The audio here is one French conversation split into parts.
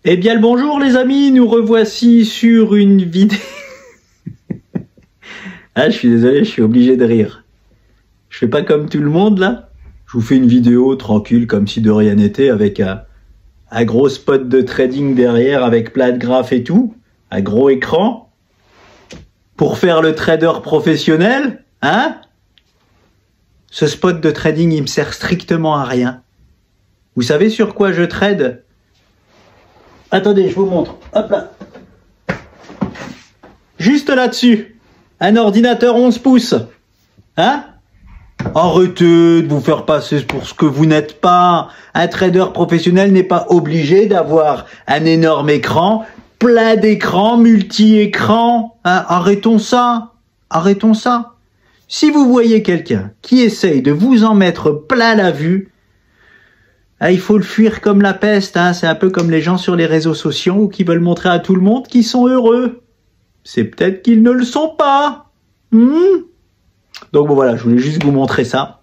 Eh bien le bonjour les amis, nous revoici sur une vidéo... Ah, je suis désolé, je suis obligé de rire. Je fais pas comme tout le monde là. Je vous fais une vidéo tranquille comme si de rien n'était avec un gros spot de trading derrière avec plein de graphes et tout. Un gros écran. Pour faire le trader professionnel, hein? Ce spot de trading, il me sert strictement à rien. Vous savez sur quoi je trade? Attendez, je vous montre. Hop là. Juste là-dessus. Un ordinateur 11 pouces. Hein? Arrêtez de vous faire passer pour ce que vous n'êtes pas. Un trader professionnel n'est pas obligé d'avoir un énorme écran, plein d'écrans, multi-écrans. Hein? Arrêtons ça. Arrêtons ça. Si vous voyez quelqu'un qui essaye de vous en mettre plein la vue, il faut le fuir comme la peste. Hein. C'est un peu comme les gens sur les réseaux sociaux ou qui veulent montrer à tout le monde qu'ils sont heureux. C'est peut-être qu'ils ne le sont pas. Donc bon voilà, je voulais juste vous montrer ça.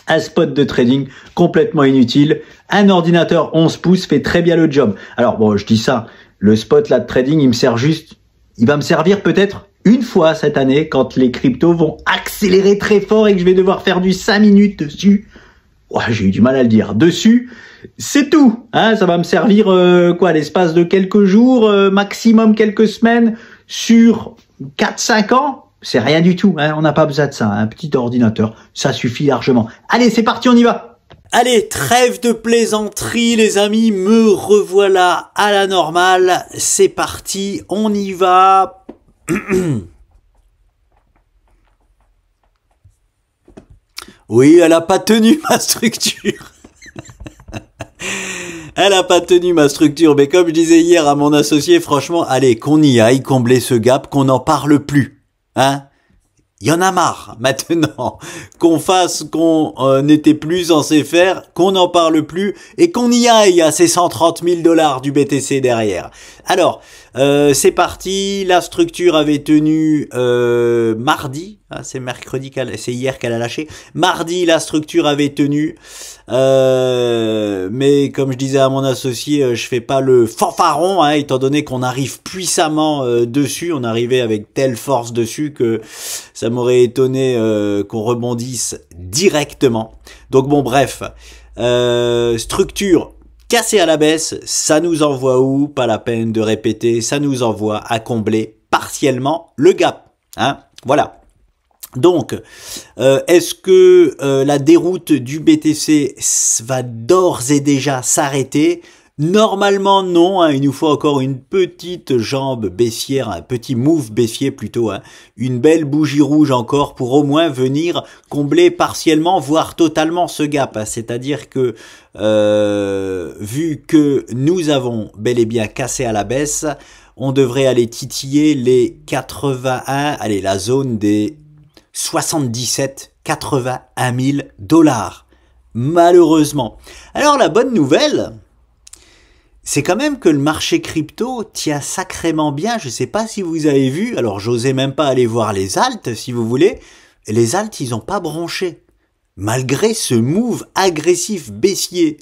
Un spot de trading complètement inutile. Un ordinateur 11 pouces fait très bien le job. Alors bon, je dis ça, le spot là de trading, il me sert juste... Il va me servir peut-être une fois cette année quand les cryptos vont accélérer très fort et que je vais devoir faire du 5 minutes dessus. Oh, j'ai eu du mal à le dire. Dessus, c'est tout. Hein, ça va me servir l'espace de quelques jours, maximum quelques semaines, sur 4-5 ans. C'est rien du tout. Hein, on n'a pas besoin de ça. Un petit ordinateur, ça suffit largement. Allez, c'est parti, on y va. Allez, trêve de plaisanterie les amis, me revoilà à la normale. C'est parti, on y va. Oui, elle a pas tenu ma structure. Elle a pas tenu ma structure, mais comme je disais hier à mon associé, franchement, allez, qu'on y aille, combler ce gap, qu'on n'en parle plus. Hein? Il y en a marre maintenant qu'on fasse qu'on n'était plus censé faire, qu'on n'en parle plus et qu'on y aille à ces 130 000 $ du BTC derrière. Alors, c'est parti, la structure avait tenu mardi, hein, c'est mercredi, c'est hier qu'elle a lâché. Mardi, la structure avait tenu, mais comme je disais à mon associé, je fais pas le fanfaron, hein, étant donné qu'on arrive puissamment dessus, on arrivait avec telle force dessus que ça m'aurait étonné qu'on rebondisse directement. Donc bon, bref, structure cassée à la baisse, ça nous envoie où? Pas la peine de répéter, ça nous envoie à combler partiellement le gap. Hein, voilà. Donc, est-ce que la déroute du BTC va d'ores et déjà s'arrêter? Normalement non, hein, il nous faut encore une petite jambe baissière, un petit move baissier plutôt, hein, une belle bougie rouge encore pour au moins venir combler partiellement, voire totalement ce gap. Hein, c'est-à-dire que vu que nous avons bel et bien cassé à la baisse, on devrait aller titiller les 81, allez la zone des 77-81 000 $. Malheureusement. Alors la bonne nouvelle, c'est quand même que le marché crypto tient sacrément bien. Je ne sais pas si vous avez vu. Alors, j'osais même pas aller voir les alts, si vous voulez. Les alts, ils n'ont pas bronché. Malgré ce move agressif baissier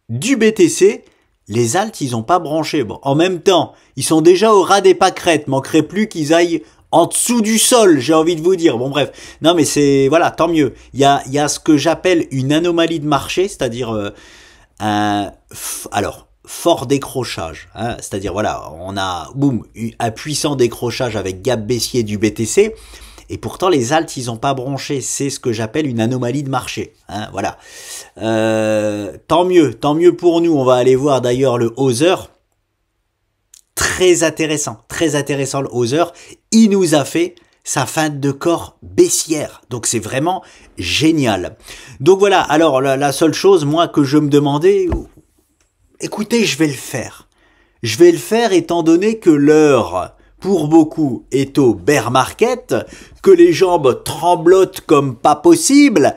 du BTC, les alts, ils n'ont pas bronché. Bon, en même temps, ils sont déjà au ras des pâquerettes. Manquerait plus qu'ils aillent en dessous du sol, j'ai envie de vous dire. Bon, bref. Non, mais c'est... Voilà, tant mieux. Il y a ce que j'appelle une anomalie de marché, c'est-à-dire alors, fort décrochage, hein, c'est-à-dire voilà, on a boum, un puissant décrochage avec gap baissier du BTC, et pourtant les alts ils ont pas bronché, c'est ce que j'appelle une anomalie de marché, hein, voilà. Tant mieux pour nous. On va aller voir d'ailleurs le Other, très intéressant le Other, il nous a fait sa feinte de corps baissière, donc c'est vraiment génial. Donc voilà, alors la seule chose moi que je me demandais, écoutez, je vais le faire. Je vais le faire étant donné que l'heure, pour beaucoup, est au bear market, que les jambes tremblotent comme pas possible.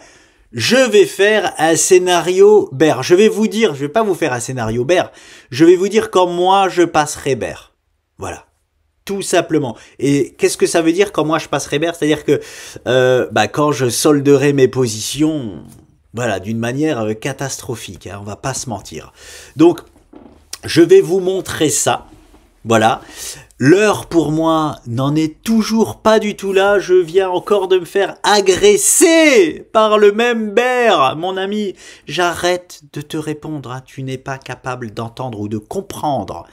Je vais faire un scénario bear. Je vais vous dire, je vais pas vous faire un scénario bear. Je vais vous dire quand moi je passerai bear. Voilà. Tout simplement. Et qu'est-ce que ça veut dire quand moi je passerai bear? C'est-à-dire que quand je solderai mes positions... Voilà, d'une manière catastrophique, hein, on va pas se mentir. Donc, je vais vous montrer ça. Voilà. L'heure pour moi n'en est toujours pas du tout là. Je viens encore de me faire agresser par le même bear. Mon ami, j'arrête de te répondre. Hein. Tu n'es pas capable d'entendre ou de comprendre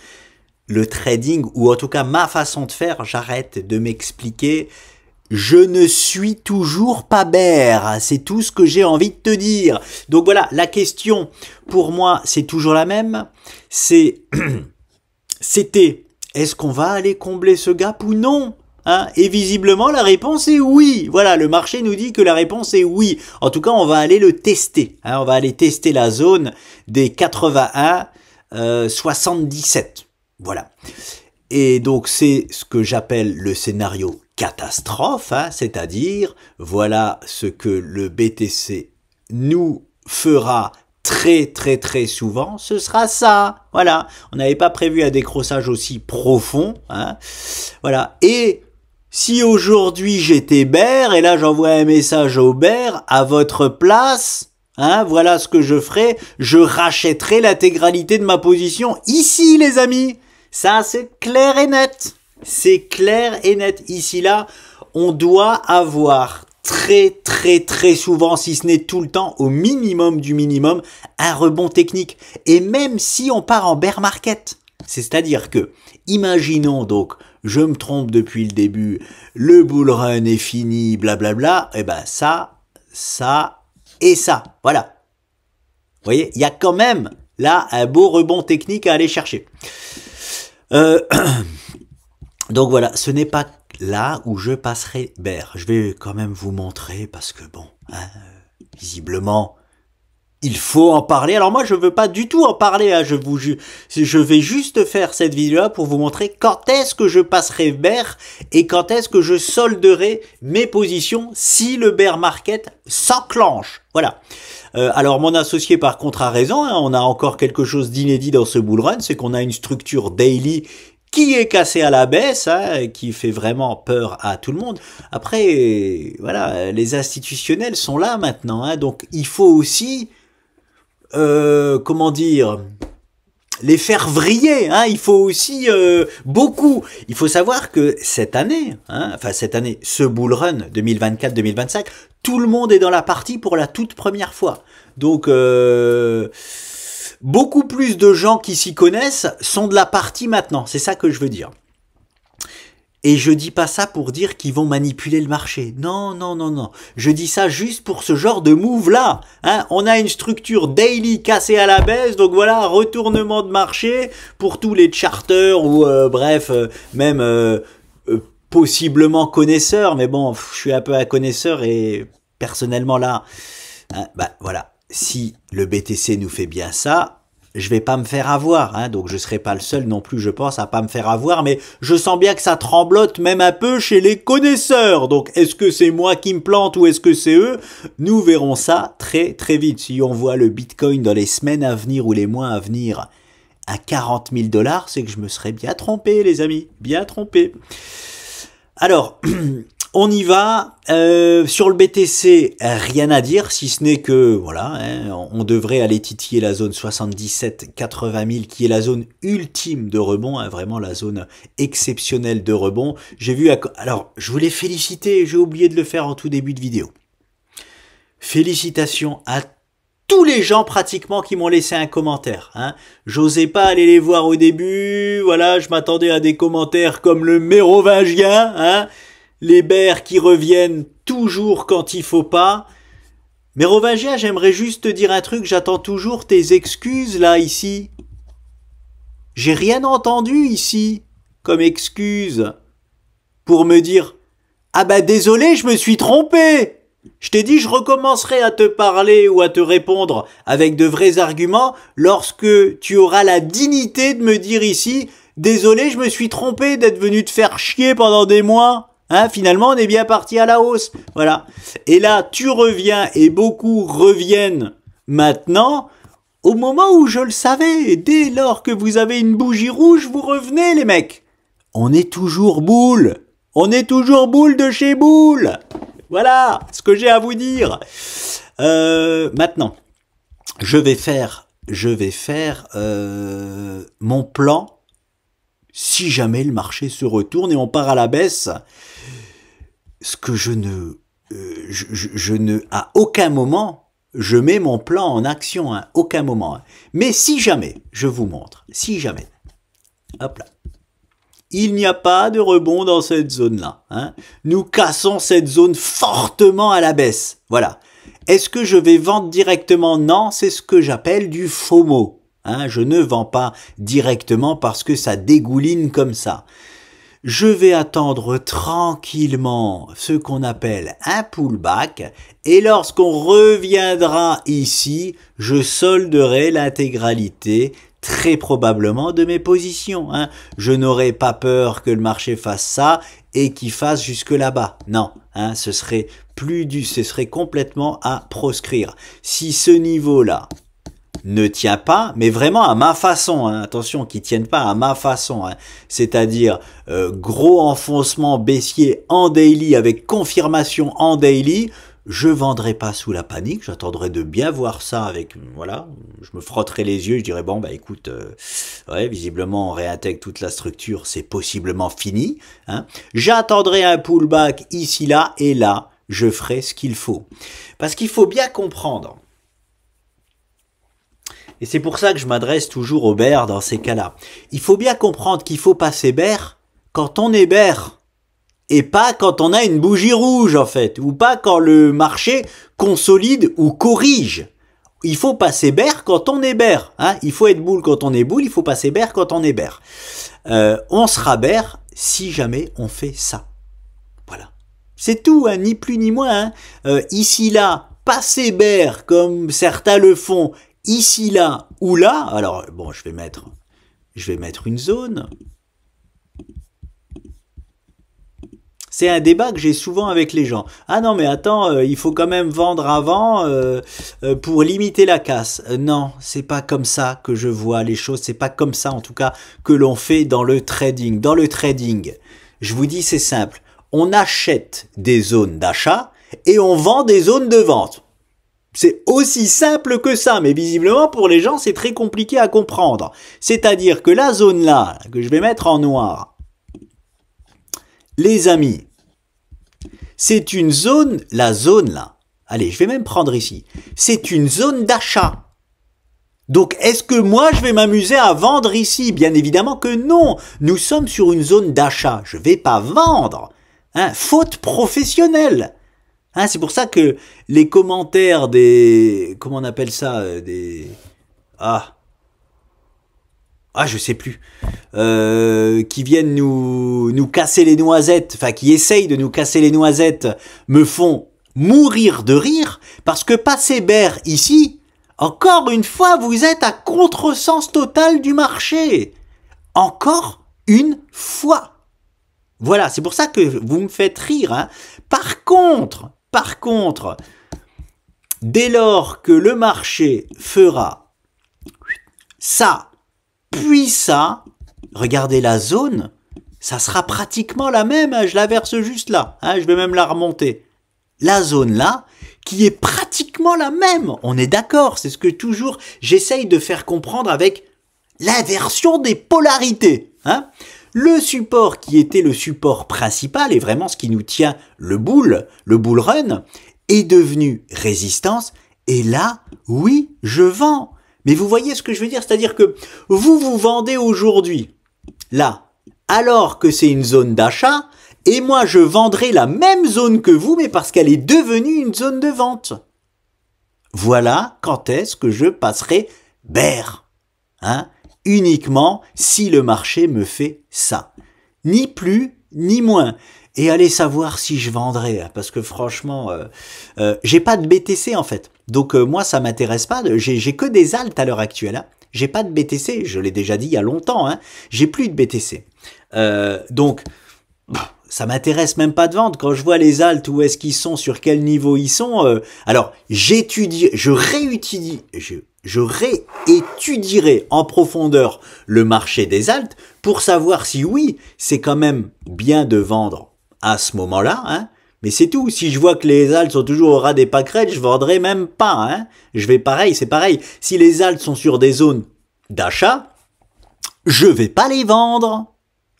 le trading, ou en tout cas ma façon de faire. J'arrête de m'expliquer. Je ne suis toujours pas bear. C'est tout ce que j'ai envie de te dire. Donc voilà, la question pour moi, c'est toujours la même. C'était... Est-ce qu'on va aller combler ce gap ou non, hein? Et visiblement, la réponse est oui. Voilà, le marché nous dit que la réponse est oui. En tout cas, on va aller le tester. Hein? On va aller tester la zone des 81,77. Voilà. Et donc, c'est ce que j'appelle le scénario catastrophe. Hein? C'est-à-dire, voilà ce que le BTC nous fera très souvent, ce sera ça. Voilà, on n'avait pas prévu un décrochage aussi profond. Hein. Voilà, et si aujourd'hui j'étais bear, et là j'envoie un message au bear, à votre place, hein, voilà ce que je ferai, je rachèterai l'intégralité de ma position ici, les amis. Ça, c'est clair et net. C'est clair et net. Ici, là, on doit avoir très souvent, si ce n'est tout le temps, au minimum du minimum, un rebond technique. Et même si on part en bear market, c'est-à-dire que, imaginons donc, je me trompe depuis le début, le bull run est fini, blablabla, et ben ça et ça, voilà. Vous voyez, il y a quand même là un beau rebond technique à aller chercher. Donc voilà, ce n'est pas là où je passerai bear. Je vais quand même vous montrer parce que bon, hein, visiblement, il faut en parler. Alors moi, je veux pas du tout en parler. Hein, je vais juste faire cette vidéo-là pour vous montrer quand est-ce que je passerai bear et quand est-ce que je solderai mes positions si le bear market s'enclenche. Voilà. Alors mon associé par contre a raison. Hein, on a encore quelque chose d'inédit dans ce bull run, c'est qu'on a une structure daily qui est cassé à la baisse, hein, qui fait vraiment peur à tout le monde. Après, voilà, les institutionnels sont là maintenant, hein, donc il faut aussi, comment dire, les faire vriller, hein, il faut aussi beaucoup. Il faut savoir que cette année, hein, enfin cette année, ce bull run 2024-2025, tout le monde est dans la partie pour la toute première fois. Donc, beaucoup plus de gens qui s'y connaissent sont de la partie maintenant. C'est ça que je veux dire. Et je dis pas ça pour dire qu'ils vont manipuler le marché. Non. Je dis ça juste pour ce genre de move-là. Hein, on a une structure daily cassée à la baisse. Donc voilà, retournement de marché pour tous les charters ou bref, même possiblement connaisseurs. Mais bon, je suis un peu un connaisseur et personnellement là, hein, bah voilà. Si le BTC nous fait bien ça, je vais pas me faire avoir, hein, donc je serai pas le seul non plus, je pense, à pas me faire avoir, mais je sens bien que ça tremblote même un peu chez les connaisseurs. Donc, est-ce que c'est moi qui me plante ou est-ce que c'est eux? Nous verrons ça très vite. Si on voit le Bitcoin dans les semaines à venir ou les mois à venir à 40 000 $, c'est que je me serais bien trompé, les amis, bien trompé. Alors, on y va. Sur le BTC, rien à dire, si ce n'est que, voilà, hein, on devrait aller titiller la zone 77-80 000, qui est la zone ultime de rebond, hein, vraiment la zone exceptionnelle de rebond. J'ai vu, alors, je voulais féliciter, j'ai oublié de le faire en tout début de vidéo. Félicitations à tous les gens pratiquement qui m'ont laissé un commentaire. Hein. J'osais pas aller les voir au début, voilà, je m'attendais à des commentaires comme le mérovingien, hein. Les bears qui reviennent toujours quand il faut pas. Mérovingien, j'aimerais juste te dire un truc, j'attends toujours tes excuses là, ici. J'ai rien entendu ici comme excuse pour me dire « Ah bah désolé, je me suis trompé !» Je t'ai dit, je recommencerai à te parler ou à te répondre avec de vrais arguments lorsque tu auras la dignité de me dire ici « Désolé, je me suis trompé d'être venu te faire chier pendant des mois !» Hein, finalement, on est bien parti à la hausse. Voilà. Et là, tu reviens et beaucoup reviennent maintenant au moment où je le savais. Dès lors que vous avez une bougie rouge, vous revenez, les mecs. On est toujours boule. On est toujours boule de chez boule. Voilà ce que j'ai à vous dire. Maintenant, je vais faire je vais faire mon plan si jamais le marché se retourne et on part à la baisse. Ce que je ne, à aucun moment, je mets mon plan en action, hein, aucun moment. Hein. Mais si jamais, je vous montre, si jamais, hop là, il n'y a pas de rebond dans cette zone-là. Hein. Nous cassons cette zone fortement à la baisse. Voilà. Est-ce que je vais vendre directement? Non, c'est ce que j'appelle du FOMO. Hein. Je ne vends pas directement parce que ça dégouline comme ça. Je vais attendre tranquillement ce qu'on appelle un pullback et lorsqu'on reviendra ici, je solderai l'intégralité très probablement de mes positions. Hein. Je n'aurai pas peur que le marché fasse ça et qu'il fasse jusque là-bas. Non, hein, ce serait complètement à proscrire. Si ce niveau-là ne tient pas, mais vraiment à ma façon, hein, attention, qu'ils tiennent pas à ma façon, hein, c'est-à-dire gros enfoncement baissier en daily avec confirmation en daily, je vendrai pas sous la panique, j'attendrai de bien voir ça avec, voilà, je me frotterai les yeux, je dirais bon bah écoute, ouais, visiblement on réintègre toute la structure, c'est possiblement fini, hein. J'attendrai un pullback ici là et là, je ferai ce qu'il faut, parce qu'il faut bien comprendre. Et c'est pour ça que je m'adresse toujours aux bears dans ces cas-là. Il faut bien comprendre qu'il faut passer bear quand on est bear. Et pas quand on a une bougie rouge, en fait. Ou pas quand le marché consolide ou corrige. Il faut passer bear quand on est bear. Hein. Il faut être bull quand on est bull. Il faut passer bear quand on est bear. On sera bear si jamais on fait ça. Voilà. C'est tout, hein, ni plus ni moins. Hein. Ici, là, passer bear comme certains le font. Ici, là ou là, alors bon, je vais mettre une zone. C'est un débat que j'ai souvent avec les gens. Ah non, mais attends, il faut quand même vendre avant pour limiter la casse. Non, c'est pas comme ça que je vois les choses. C'est pas comme ça, en tout cas, que l'on fait dans le trading. Dans le trading, je vous dis, c'est simple. On achète des zones d'achat et on vend des zones de vente. C'est aussi simple que ça, mais visiblement pour les gens c'est très compliqué à comprendre. C'est-à-dire que la zone là, que je vais mettre en noir, les amis, c'est une zone, la zone là, allez je vais même prendre ici, c'est une zone d'achat. Donc est-ce que moi je vais m'amuser à vendre ici? Bien évidemment que non, nous sommes sur une zone d'achat, je vais pas vendre, hein, faute professionnelle. Hein, c'est pour ça que les commentaires des... Comment on appelle ça des... je sais plus. Qui viennent nous casser les noisettes, enfin qui essayent de nous casser les noisettes, me font mourir de rire, parce que passer bear ici, encore une fois, vous êtes à contresens total du marché. Encore une fois. Voilà, c'est pour ça que vous me faites rire. Hein. Par contre, dès lors que le marché fera ça, puis ça, regardez la zone, ça sera pratiquement la même, hein, je la verse juste là, hein, je vais même la remonter. La zone là, qui est pratiquement la même, on est d'accord, c'est ce que toujours j'essaye de faire comprendre avec l'inversion des polarités. Hein. Le support qui était le support principal et vraiment ce qui nous tient le bull run, est devenu résistance. Et là, oui, je vends. Mais vous voyez ce que je veux dire? C'est-à-dire que vous vendez aujourd'hui, là, alors que c'est une zone d'achat, et moi je vendrai la même zone que vous, mais parce qu'elle est devenue une zone de vente. Voilà quand est-ce que je passerai bear. Hein? Uniquement si le marché me fait ça. Ni plus, ni moins. Et allez savoir si je vendrai, parce que franchement, j'ai pas de BTC en fait. Donc moi, ça m'intéresse pas. J'ai que des alts à l'heure actuelle. Hein. J'ai pas de BTC, je l'ai déjà dit il y a longtemps. Hein. J'ai plus de BTC. Donc, ça m'intéresse même pas de vendre. Quand je vois les alts, où est-ce qu'ils sont, sur quel niveau ils sont. Alors, je réétudierai en profondeur le marché des alts pour savoir si oui, c'est quand même bien de vendre à ce moment-là, hein, Mais c'est tout. Si je vois que les haltes sont toujours au ras des pâquerettes, je vendrai même pas. Hein. Je vais pareil, c'est pareil. Si les haltes sont sur des zones d'achat, je vais pas les vendre.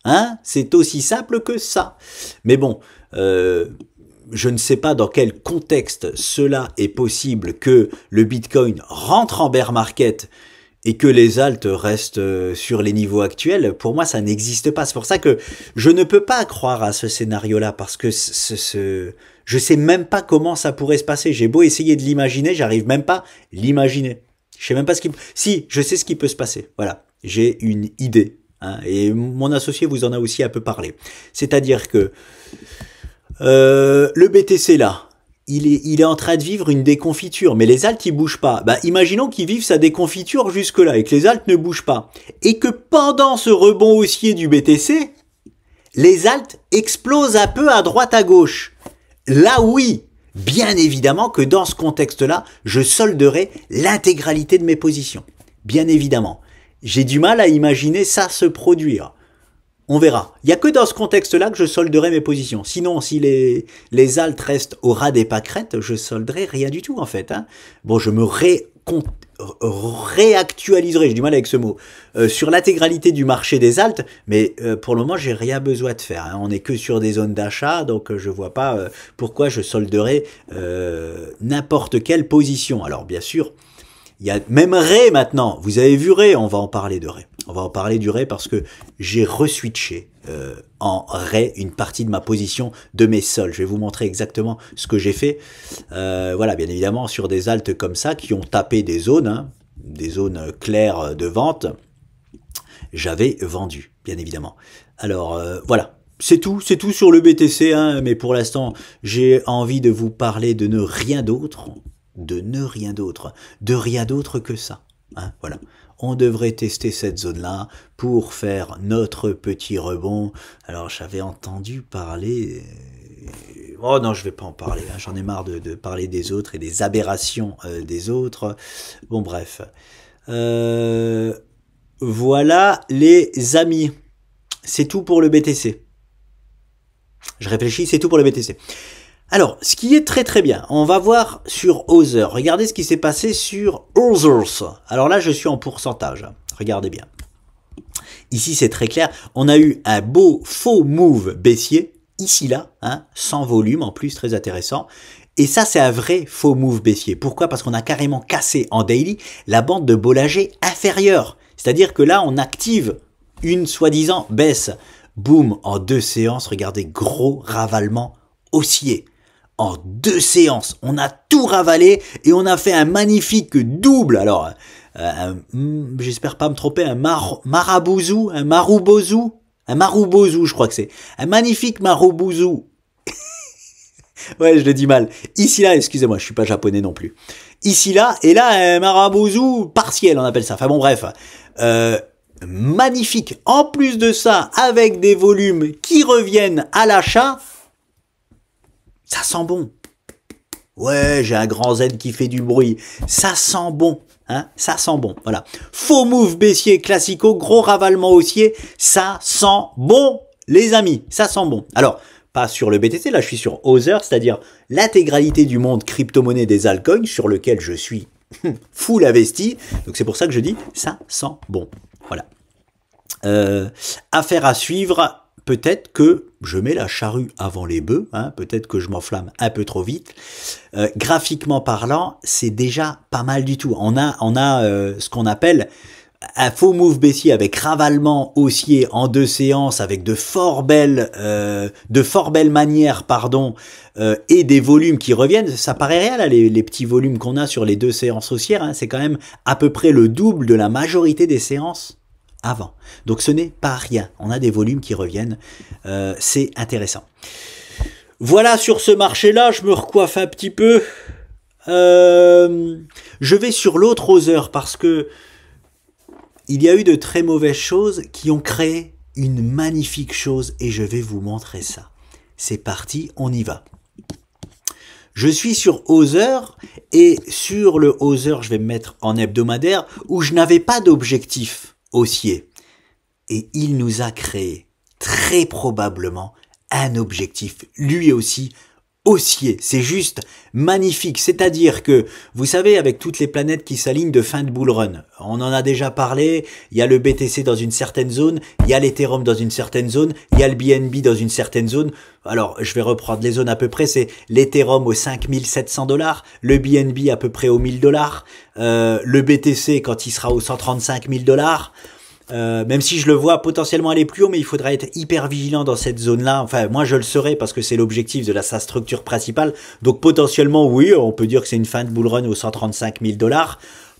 Hein. C'est aussi simple que ça. Mais bon, je ne sais pas dans quel contexte cela est possible que le Bitcoin rentre en bear market et que les haltes restent sur les niveaux actuels. Pour moi, ça n'existe pas. C'est pour ça que je ne peux pas croire à ce scénario-là, parce que je sais même pas comment ça pourrait se passer. J'ai beau essayer de l'imaginer, j'arrive même pas à l'imaginer. Je sais même pas Si, je sais ce qui peut se passer. Voilà, j'ai une idée. Hein, et mon associé vous en a aussi un peu parlé. C'est-à-dire que le BTC là, il est en train de vivre une déconfiture, mais les haltes ils bougent pas. Bah, imaginons qu'ils vivent sa déconfiture jusque-là et que les haltes ne bougent pas. Et que pendant ce rebond haussier du BTC, les haltes explosent un peu à droite à gauche. Là oui, bien évidemment que dans ce contexte-là, je solderai l'intégralité de mes positions. Bien évidemment. J'ai du mal à imaginer ça se produire. On verra. Il n'y a que dans ce contexte-là que je solderai mes positions. Sinon, si les haltes restent au ras des pâquerettes, je solderai rien du tout en fait. Hein. Bon, je me réactualiserai, j'ai du mal avec ce mot, sur l'intégralité du marché des haltes, mais pour le moment, j'ai rien besoin de faire. Hein. On n'est que sur des zones d'achat, donc je vois pas pourquoi je solderai n'importe quelle position. Alors bien sûr, il y a même Ray maintenant. Vous avez vu Ray, on va en parler de Ray. On va en parler du Ray parce que j'ai reswitché en Ray une partie de ma position de mes sols. Je vais vous montrer exactement ce que j'ai fait. Voilà, bien évidemment, sur des haltes comme ça qui ont tapé des zones, hein, des zones claires de vente, j'avais vendu, bien évidemment. Alors, voilà. C'est tout sur le BTC, hein, mais pour l'instant, j'ai envie de vous parler de rien d'autre que ça. Hein, voilà. On devrait tester cette zone-là pour faire notre petit rebond. Alors, j'avais entendu parler... Oh non, je vais pas en parler. Hein. J'en ai marre de parler des autres et des aberrations des autres. Bon, bref. Voilà, les amis. C'est tout pour le BTC. Je réfléchis, c'est tout pour le BTC. Alors, ce qui est très très bien, on va voir sur Other. Regardez ce qui s'est passé sur Others. Alors là, je suis en pourcentage. Regardez bien. Ici, c'est très clair. On a eu un beau faux move baissier. Ici, là, hein, sans volume, en plus, très intéressant. Et ça, c'est un vrai faux move baissier. Pourquoi? Parce qu'on a carrément cassé en daily la bande de Bollinger inférieure. C'est-à-dire que là, on active une soi-disant baisse. Boum, en 2 séances, regardez, gros ravalement haussier. En 2 séances, on a tout ravalé et on a fait un magnifique double. Alors, j'espère pas me tromper, un marabouzou, je crois que c'est. Un magnifique marobouzou. Ouais, je le dis mal. Ici, là, excusez-moi, je suis pas japonais non plus. Ici, là, et là, un marabouzou partiel, on appelle ça. Enfin bon, bref. Magnifique. En plus de ça, avec des volumes qui reviennent à l'achat, ça sent bon. Ouais, j'ai un grand Z qui fait du bruit. Ça sent bon. Hein, ça sent bon. Voilà. Faux move baissier classico, gros ravalement haussier. Ça sent bon, les amis. Ça sent bon. Alors, pas sur le BTC, là je suis sur Other, c'est-à-dire l'intégralité du monde crypto-monnaie des altcoins sur lequel je suis full investi. Donc c'est pour ça que je dis, ça sent bon. Voilà. Affaire à suivre. Peut-être que je mets la charrue avant les bœufs, hein, peut-être que je m'enflamme un peu trop vite. Graphiquement parlant, c'est déjà pas mal du tout. On a ce qu'on appelle un faux move baissier avec ravalement haussier en 2 séances, avec de fort belles manières, et des volumes qui reviennent. Ça paraît réel, là, les petits volumes qu'on a sur les 2 séances haussières, hein, c'est quand même à peu près le double de la majorité des séances avant. Donc ce n'est pas rien. On a des volumes qui reviennent. C'est intéressant. Voilà sur ce marché-là. Je me recoiffe un petit peu. Je vais sur l'autre Other parce que il y a eu de très mauvaises choses qui ont créé une magnifique chose et je vais vous montrer ça. C'est parti, on y va. Je suis sur Other et sur le Other, je vais me mettre en hebdomadaire où je n'avais pas d'objectif haussier. Et il nous a créé très probablement un objectif, lui aussi, haussier. C'est juste magnifique. C'est-à-dire que, vous savez, avec toutes les planètes qui s'alignent de fin de bull run, on en a déjà parlé, il y a le BTC dans une certaine zone, il y a l'Ethereum dans une certaine zone, il y a le BNB dans une certaine zone. Alors, je vais reprendre les zones à peu près, c'est l'Ethereum aux 5700 $, le BNB à peu près aux 1000 $, le BTC quand il sera aux 135 000 $, même si je le vois potentiellement aller plus haut, mais il faudra être hyper vigilant dans cette zone-là. Enfin, moi je le serai parce que c'est l'objectif de sa structure principale. Donc potentiellement, oui, on peut dire que c'est une fin de bull run aux 135 000 $.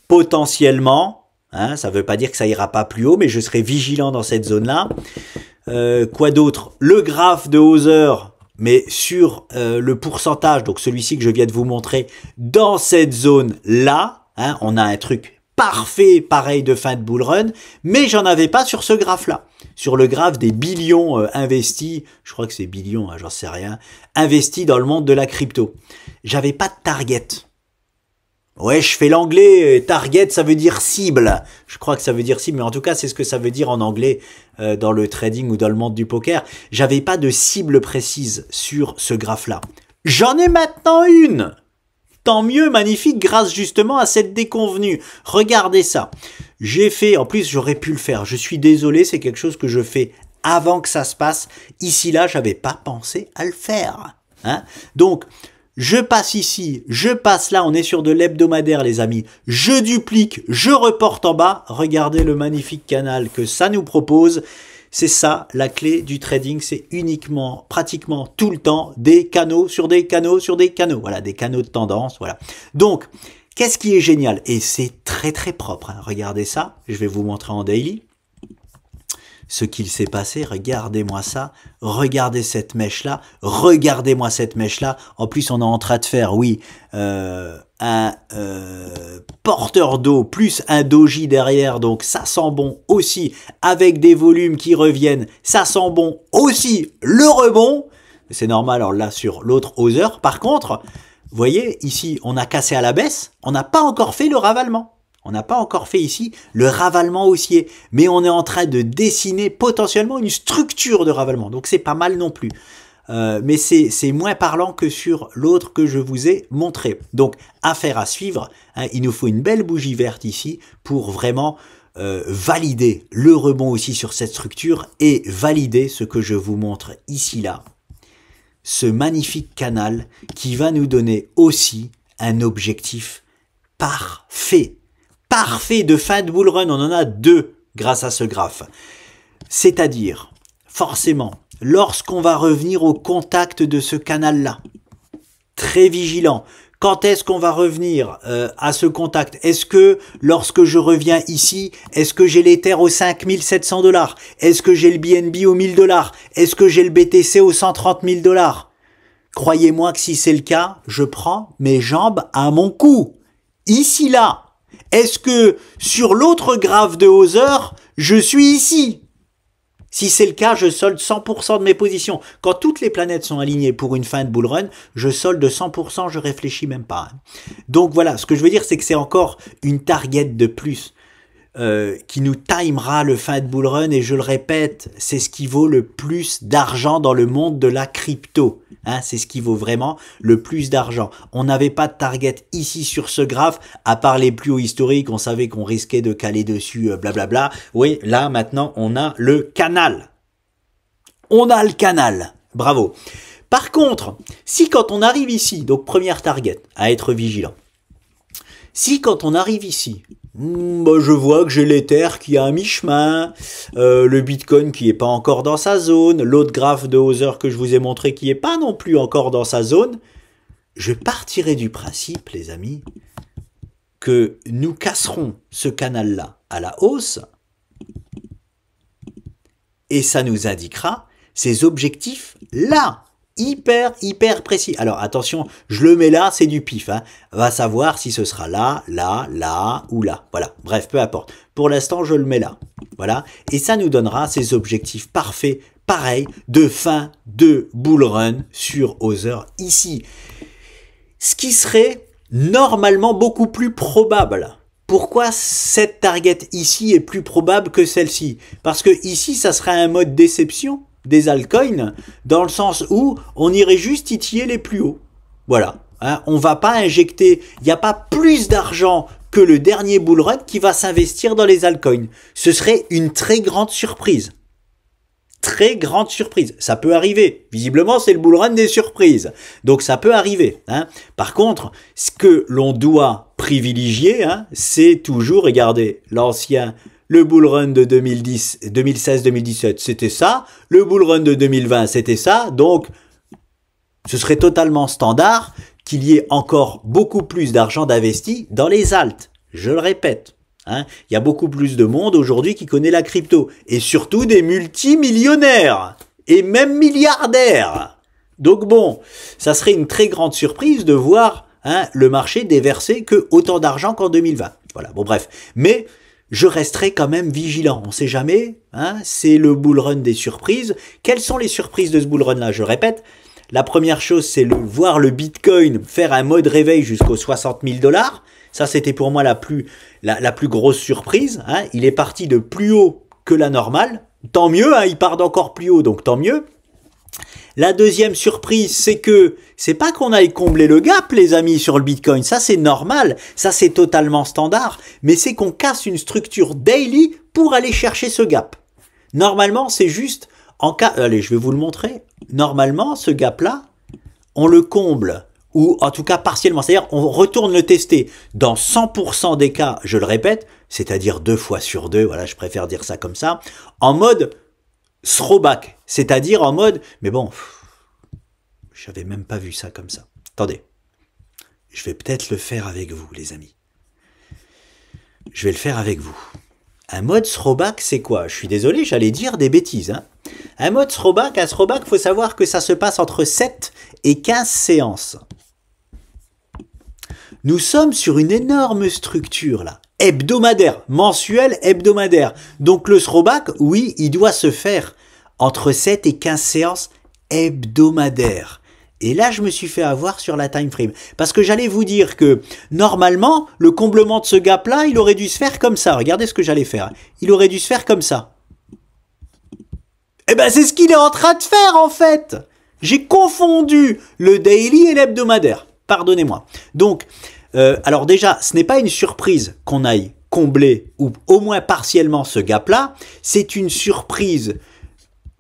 Potentiellement, hein, ça veut pas dire que ça ira pas plus haut, mais je serai vigilant dans cette zone-là. Quoi d'autre? Le graphe de Hauser, mais sur le pourcentage, donc celui-ci que je viens de vous montrer, dans cette zone-là, hein, on a un truc parfait, pareil de fin de bull run, mais j'en avais pas sur ce graphe-là. Sur le graphe des billions investis, je crois que c'est billions, hein, j'en sais rien, investis dans le monde de la crypto. J'avais pas de target. Ouais, je fais l'anglais, target ça veut dire cible. Je crois que ça veut dire cible, mais en tout cas c'est ce que ça veut dire en anglais dans le trading ou dans le monde du poker. J'avais pas de cible précise sur ce graphe-là. J'en ai maintenant une. Tant mieux, magnifique, grâce justement à cette déconvenue. Regardez ça. J'ai fait, en plus j'aurais pu le faire, je suis désolé, c'est quelque chose que je fais avant que ça se passe. Ici, là, j'avais pas pensé à le faire. Hein? Donc, je passe ici, je passe là, on est sur de l'hebdomadaire les amis. Je duplique, je reporte en bas. Regardez le magnifique canal que ça nous propose. C'est ça, la clé du trading, c'est uniquement, pratiquement tout le temps, des canaux sur des canaux sur des canaux. Voilà, des canaux de tendance, voilà. Donc, qu'est-ce qui est génial? Et c'est très très propre, hein. Regardez ça, je vais vous montrer en daily ce qu'il s'est passé. Regardez-moi ça, regardez cette mèche-là, regardez-moi cette mèche-là. En plus, on est en train de faire, oui, un porteur d'eau plus un doji derrière, donc ça sent bon aussi, avec des volumes qui reviennent, ça sent bon aussi le rebond. C'est normal, alors là, sur l'autre Hauser, par contre, vous voyez, ici, on a cassé à la baisse, on n'a pas encore fait le ravalement. On n'a pas encore fait ici le ravalement haussier, mais on est en train de dessiner potentiellement une structure de ravalement. Donc c'est pas mal non plus. Mais c'est moins parlant que sur l'autre que je vous ai montré. Donc affaire à suivre. Hein, il nous faut une belle bougie verte ici pour vraiment valider le rebond aussi sur cette structure et valider ce que je vous montre ici là. Ce magnifique canal qui va nous donner aussi un objectif parfait. Parfait de fin de bull run, on en a deux grâce à ce graphe. C'est-à-dire, forcément, lorsqu'on va revenir au contact de ce canal-là, très vigilant, quand est-ce qu'on va revenir à ce contact? Est-ce que lorsque je reviens ici, est-ce que j'ai l'Ether aux 5700 $? Est-ce que j'ai le BNB aux 1000 $? Est-ce que j'ai le BTC aux 130 000 $? Croyez-moi que si c'est le cas, je prends mes jambes à mon cou. Ici, là. Est-ce que sur l'autre graphe de Hauser, je suis ici? Si c'est le cas, je solde 100% de mes positions. Quand toutes les planètes sont alignées pour une fin de bull run, je solde 100%, je réfléchis même pas. Donc voilà, ce que je veux dire, c'est que c'est encore une target de plus qui nous timera le fin de bull run. Et je le répète, c'est ce qui vaut le plus d'argent dans le monde de la crypto. Hein, c'est ce qui vaut vraiment le plus d'argent. On n'avait pas de target ici sur ce graphe, à part les plus hauts historiques, on savait qu'on risquait de caler dessus, blablabla. Oui, là, maintenant, on a le canal. On a le canal. Bravo. Par contre, si quand on arrive ici, donc première target, à être vigilant, si quand on arrive ici, je vois que j'ai l'Ether qui est à mi-chemin, le Bitcoin qui est pas encore dans sa zone, l'autre graphe de Hauser que je vous ai montré qui est pas non plus encore dans sa zone, je partirai du principe, les amis, que nous casserons ce canal-là à la hausse et ça nous indiquera ces objectifs-là. Hyper précis. Alors attention, je le mets là, c'est du pif. Hein. Va savoir si ce sera là, là, là ou là. Voilà, bref, peu importe. Pour l'instant, je le mets là. Voilà, et ça nous donnera ces objectifs parfaits, pareil, de fin de bull run sur Hauser ici. Ce qui serait normalement beaucoup plus probable. Pourquoi cette target ici est plus probable que celle-ci? Parce que ici, ça serait un mode déception. des altcoins, dans le sens où on irait juste titiller les plus hauts. Voilà. Hein, on va pas injecter, il n'y a pas plus d'argent que le dernier bull run qui va s'investir dans les altcoins. Ce serait une très grande surprise. Très grande surprise. Ça peut arriver. Visiblement, c'est le bull run des surprises. Donc, ça peut arriver. Hein. Par contre, ce que l'on doit privilégier, hein, c'est toujours, regardez, l'ancien, le bull run de 2016-2017, c'était ça. Le bull run de 2020, c'était ça. Donc, ce serait totalement standard qu'il y ait encore beaucoup plus d'argent d'investi dans les alts. Je le répète. Hein, il y a beaucoup plus de monde aujourd'hui qui connaît la crypto. Et surtout des multimillionnaires. Et même milliardaires. Donc bon, ça serait une très grande surprise de voir le marché déverser que autant d'argent qu'en 2020. Voilà, bon bref. Mais je resterai quand même vigilant. On ne sait jamais. Hein, c'est le bull run des surprises. Quelles sont les surprises de ce bull run-là? Je répète. La première chose, c'est voir le Bitcoin faire un mode réveil jusqu'aux 60 000 $. Ça, c'était pour moi la plus grosse surprise. Hein. Il est parti de plus haut que la normale. Tant mieux, hein, il part d'encore plus haut, donc tant mieux. La deuxième surprise, c'est pas qu'on aille combler le gap, les amis, sur le Bitcoin. Ça, c'est normal. Ça, c'est totalement standard. Mais c'est qu'on casse une structure daily pour aller chercher ce gap. Normalement, c'est juste en cas... Allez, je vais vous le montrer. Normalement, ce gap-là, on le comble. Ou en tout cas partiellement, c'est-à-dire on retourne le tester dans 100% des cas, je le répète, c'est-à-dire 2 fois sur 2, voilà, je préfère dire ça comme ça, en mode throwback, c'est-à-dire en mode, mais bon, j'avais même pas vu ça comme ça. Attendez, je vais peut-être le faire avec vous, les amis. Je vais le faire avec vous. Un mode throwback, c'est quoi? Je suis désolé, j'allais dire des bêtises. Hein. Un mode throwback, il faut savoir que ça se passe entre 7 et 15 séances. Nous sommes sur une énorme structure là, hebdomadaire, mensuelle, hebdomadaire. Donc le throwback, oui, il doit se faire entre 7 et 15 séances hebdomadaires. Et là, je me suis fait avoir sur la time frame. Parce que j'allais vous dire que, normalement, le comblement de ce gap-là, il aurait dû se faire comme ça. Regardez ce que j'allais faire. Il aurait dû se faire comme ça. Eh ben, c'est ce qu'il est en train de faire, en fait. J'ai confondu le daily et l'hebdomadaire. Pardonnez-moi. Donc, alors déjà, ce n'est pas une surprise qu'on aille combler ou au moins partiellement ce gap-là. C'est une surprise,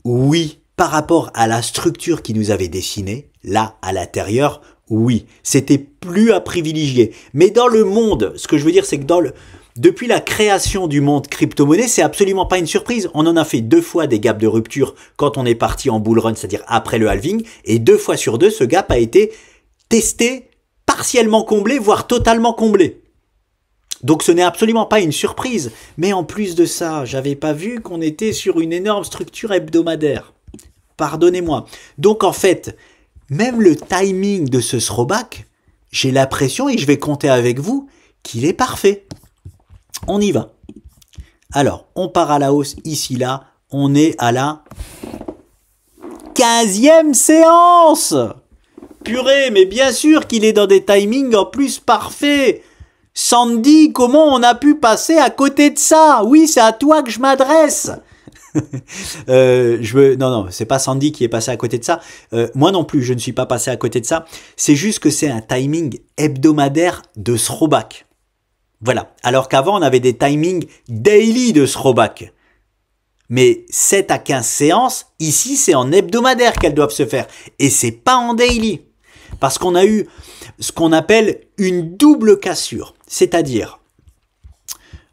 oui, par rapport à la structure qui nous avait dessinée, là, à l'intérieur, oui, c'était plus à privilégier. Mais dans le monde, ce que je veux dire, c'est que depuis la création du monde crypto-monnaie, c'est absolument pas une surprise. On en a fait 2 fois des gaps de rupture quand on est parti en bull run, c'est-à-dire après le halving, et 2 fois sur 2, ce gap a été testé, partiellement comblé, voire totalement comblé. Donc ce n'est absolument pas une surprise. Mais en plus de ça, j'avais pas vu qu'on était sur une énorme structure hebdomadaire. Pardonnez-moi. Donc en fait, même le timing de ce throwback, j'ai l'impression, et je vais compter avec vous, qu'il est parfait. On y va. Alors, on part à la hausse ici, là. On est à la 15e séance. Purée, mais bien sûr qu'il est dans des timings en plus parfaits. Sandy, comment on a pu passer à côté de ça? Oui, c'est à toi que je m'adresse. Non, c'est pas Sandy qui est passé à côté de ça. Moi non plus, je ne suis pas passé à côté de ça. C'est juste que c'est un timing hebdomadaire de throwback. Voilà. Alors qu'avant, on avait des timings daily de throwback. Mais 7 à 15 séances, ici, c'est en hebdomadaire qu'elles doivent se faire. Et c'est pas en daily. Parce qu'on a eu ce qu'on appelle une double cassure. C'est-à-dire,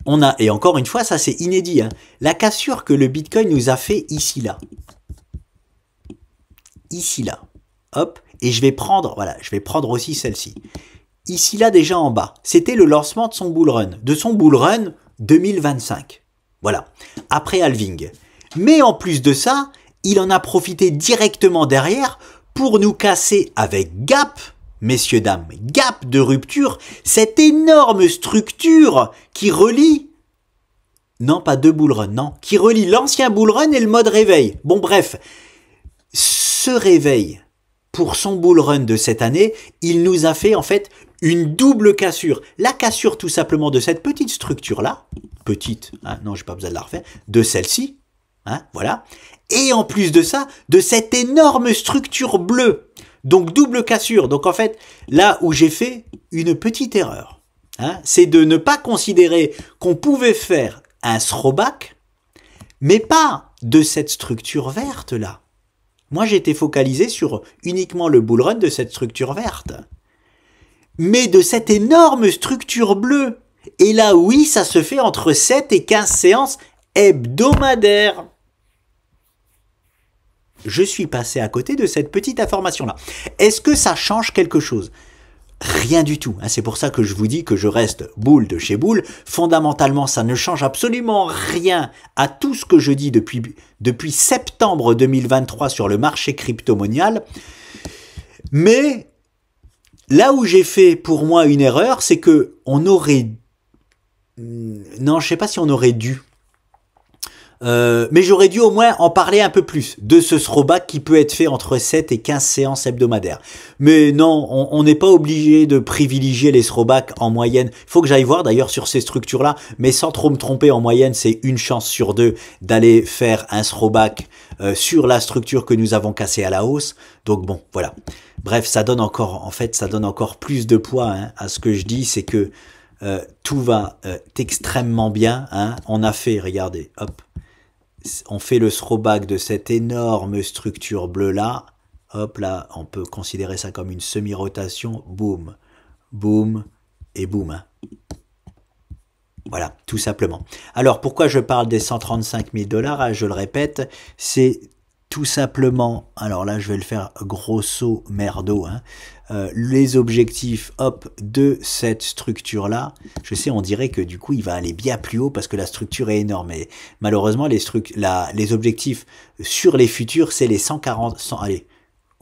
on a, et encore une fois, ça c'est inédit, hein, la cassure que le Bitcoin nous a fait ici, là. Ici, là. Hop. Et je vais prendre aussi celle-ci. Ici, là, déjà en bas. C'était le lancement de son bull run 2025. Voilà. Après halving. Mais en plus de ça, il en a profité directement derrière pour nous casser avec gap, messieurs, dames, gap de rupture, cette énorme structure qui relie, non pas deux bull run, non, qui relie l'ancien bull run et le mode réveil. Bon bref, ce réveil, pour son bull run de cette année, il nous a fait en fait une double cassure. La cassure tout simplement de cette petite structure-là, petite, hein, non j'ai pas besoin de la refaire, de celle-ci, hein, voilà. Et en plus de ça, de cette énorme structure bleue. Donc double cassure. Donc en fait, là où j'ai fait une petite erreur, hein, c'est de ne pas considérer qu'on pouvait faire un throwback, mais pas de cette structure verte là. Moi j'étais focalisé sur uniquement le bull run de cette structure verte. Mais de cette énorme structure bleue. Et là oui, ça se fait entre 7 et 15 séances hebdomadaires. Je suis passé à côté de cette petite information-là. Est-ce que ça change quelque chose? Rien du tout. C'est pour ça que je vous dis que je reste Bull de chez Bull. Fondamentalement, ça ne change absolument rien à tout ce que je dis depuis septembre 2023 sur le marché crypto-monial. Mais là où j'ai fait pour moi une erreur, c'est que on aurait... Non, je sais pas si on aurait dû. Mais j'aurais dû au moins en parler un peu plus de ce throwback qui peut être fait entre 7 et 15 séances hebdomadaires. Mais non, on n'est pas obligé de privilégier les throwbacks en moyenne. Il faut que j'aille voir d'ailleurs sur ces structures-là, mais sans trop me tromper, en moyenne, c'est une chance sur deux d'aller faire un throwback sur la structure que nous avons cassée à la hausse. Donc bon, voilà. Bref, ça donne encore, en fait, ça donne encore plus de poids hein, à ce que je dis, c'est que tout va extrêmement bien. Hein. On a fait, regardez, hop. On fait le throwback de cette énorme structure bleue là. Hop là, on peut considérer ça comme une semi-rotation. Boum, boum et boum. Hein. Voilà, tout simplement. Alors, pourquoi je parle des 135 000 $, je le répète, c'est tout simplement, alors là je vais le faire grosso merdo, hein, les objectifs hop de cette structure là. Je sais, on dirait que du coup il va aller bien plus haut parce que la structure est énorme, mais malheureusement les objectifs sur les futurs c'est les 140, allez,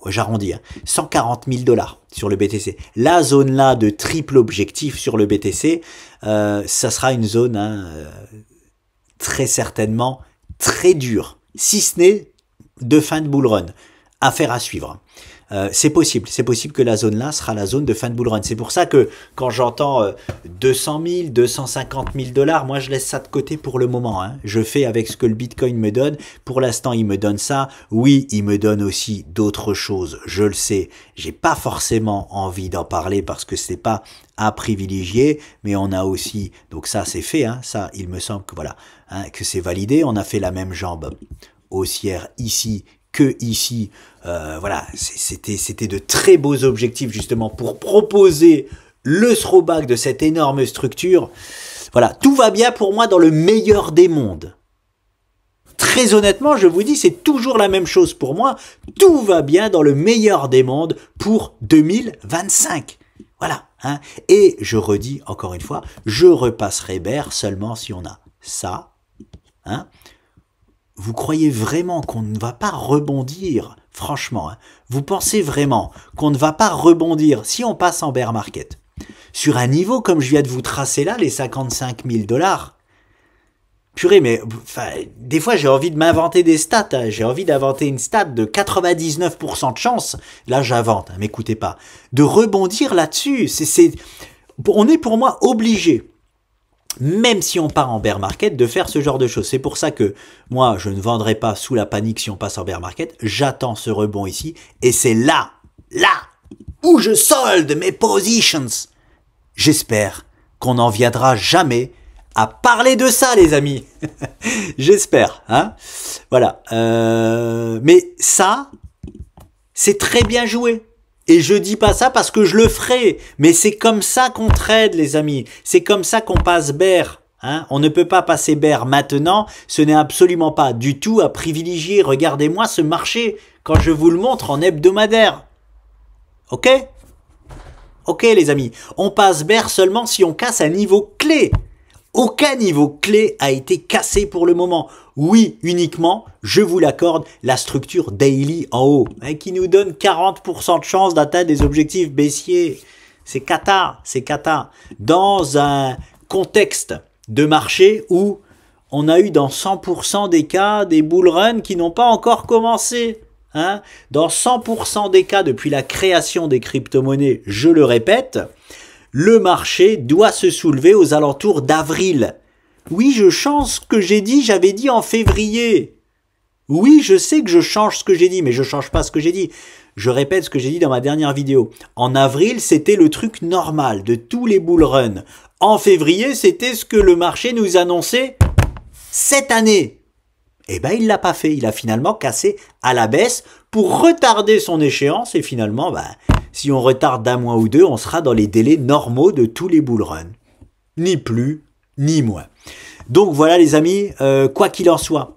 j'arrondis, hein, 140 000 $ sur le BTC. La zone là de triple objectif sur le BTC, ça sera une zone hein, très certainement très dure, si ce n'est de fin de bull run. Affaire à suivre. C'est possible que la zone là sera la zone de fin de bull run. C'est pour ça que quand j'entends 200 000, 250 000 $, moi je laisse ça de côté pour le moment. Hein. Je fais avec ce que le Bitcoin me donne. Pour l'instant, il me donne ça. Oui, il me donne aussi d'autres choses. Je le sais. J'ai pas forcément envie d'en parler parce que c'est pas à privilégier, mais on a aussi, donc ça c'est fait. Hein. Ça, il me semble que voilà, hein, que c'est validé. On a fait la même jambe haussière ici que ici, voilà, c'était de très beaux objectifs justement pour proposer le throwback de cette énorme structure. Voilà, tout va bien pour moi dans le meilleur des mondes. Très honnêtement, je vous dis, c'est toujours la même chose pour moi. Tout va bien dans le meilleur des mondes pour 2025. Voilà, hein. Et je redis encore une fois, je repasserai bear seulement si on a ça, hein. Vous croyez vraiment qu'on ne va pas rebondir? Franchement, hein, vous pensez vraiment qu'on ne va pas rebondir si on passe en bear market sur un niveau comme je viens de vous tracer là, les 55 000 $? Purée, mais enfin, des fois j'ai envie de m'inventer des stats. Hein, j'ai envie d'inventer une stat de 99% de chance. Là, j'invente, hein, m'écoutez pas. De rebondir là-dessus, on est pour moi obligé. Même si on part en bear market, de faire ce genre de choses. C'est pour ça que moi, je ne vendrai pas sous la panique si on passe en bear market. J'attends ce rebond ici. Et c'est là où je solde mes positions. J'espère qu'on n'en viendra jamais à parler de ça, les amis. J'espère. Hein, voilà. Mais ça, c'est très bien joué. Et je dis pas ça parce que je le ferai, mais c'est comme ça qu'on trade, les amis. C'est comme ça qu'on passe bear. Hein. On ne peut pas passer bear maintenant. Ce n'est absolument pas du tout à privilégier. Regardez-moi ce marché quand je vous le montre en hebdomadaire. Ok? Ok, les amis. On passe bear seulement si on casse un niveau clé. Aucun niveau clé a été cassé pour le moment. Oui, uniquement, je vous l'accorde, la structure daily en haut, hein, qui nous donne 40% de chance d'atteindre des objectifs baissiers. C'est cata, c'est cata. Dans un contexte de marché où on a eu dans 100% des cas des bull runs qui n'ont pas encore commencé. Hein. Dans 100% des cas depuis la création des crypto-monnaies, je le répète, le marché doit se soulever aux alentours d'avril. Oui, je change ce que j'avais dit en février. Oui, je sais que je change ce que j'ai dit, mais je change pas ce que j'ai dit. Je répète ce que j'ai dit dans ma dernière vidéo. En avril, c'était le truc normal de tous les bull runs. En février, c'était ce que le marché nous annonçait cette année. Eh ben, il l'a pas fait. Il a finalement cassé à la baisse pour retarder son échéance. Et finalement, si on retarde d'un mois ou deux, on sera dans les délais normaux de tous les bull runs. Ni plus, ni moins. Donc voilà les amis, quoi qu'il en soit,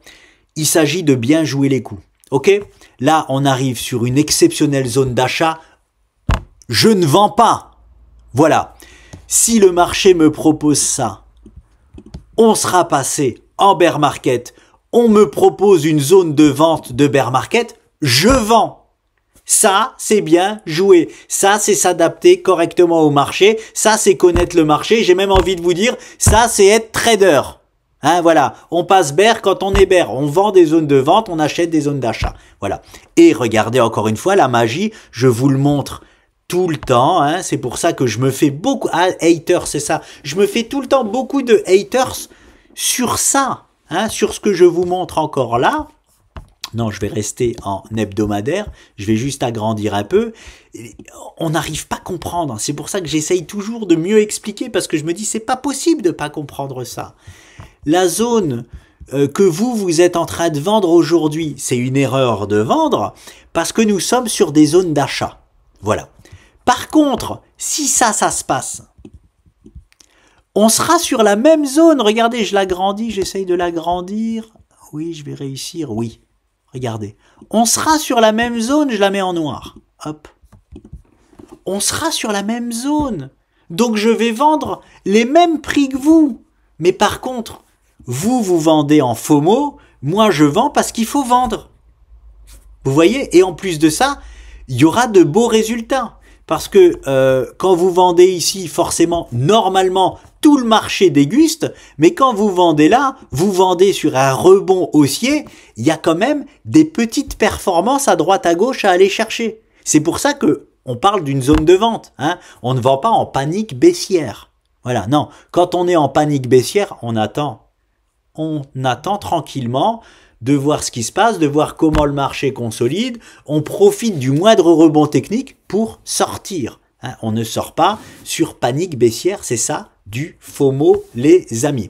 il s'agit de bien jouer les coups. Ok? Là, on arrive sur une exceptionnelle zone d'achat. Je ne vends pas. Voilà. Si le marché me propose ça, on sera passé en bear market. On me propose une zone de vente de bear market. Je vends. Ça, c'est bien jouer. Ça, c'est s'adapter correctement au marché. Ça, c'est connaître le marché. J'ai même envie de vous dire, ça, c'est être trader. Hein, voilà, on passe bear quand on est bear, on vend des zones de vente, on achète des zones d'achat. Voilà. Et regardez encore une fois la magie, je vous le montre tout le temps, hein, c'est pour ça que je me fais beaucoup haters, c'est ça. Je me fais tout le temps beaucoup de haters sur ça, hein, sur ce que je vous montre encore là. Non, je vais rester en hebdomadaire, je vais juste agrandir un peu. On n'arrive pas à comprendre, c'est pour ça que j'essaye toujours de mieux expliquer parce que je me dis c'est pas possible de pas comprendre ça. La zone que vous êtes en train de vendre aujourd'hui, c'est une erreur de vendre parce que nous sommes sur des zones d'achat. Voilà. Par contre, si ça se passe, on sera sur la même zone. Regardez, je l'agrandis, j'essaye de l'agrandir. Oui, je vais réussir, oui. Regardez. On sera sur la même zone, je la mets en noir. Hop. On sera sur la même zone. Donc je vais vendre les mêmes prix que vous. Mais par contre, vous vendez en FOMO, moi je vends parce qu'il faut vendre. Vous voyez? Et en plus de ça, il y aura de beaux résultats. Parce que quand vous vendez ici, forcément, normalement, tout le marché déguste. Mais quand vous vendez là, vous vendez sur un rebond haussier, il y a quand même des petites performances à droite à gauche à aller chercher. C'est pour ça que on parle d'une zone de vente. Hein. On ne vend pas en panique baissière. Voilà, non. Quand on est en panique baissière, on attend. On attend tranquillement de voir ce qui se passe, de voir comment le marché consolide. On profite du moindre rebond technique pour sortir. Hein, on ne sort pas sur panique baissière, c'est ça, du FOMO, les amis.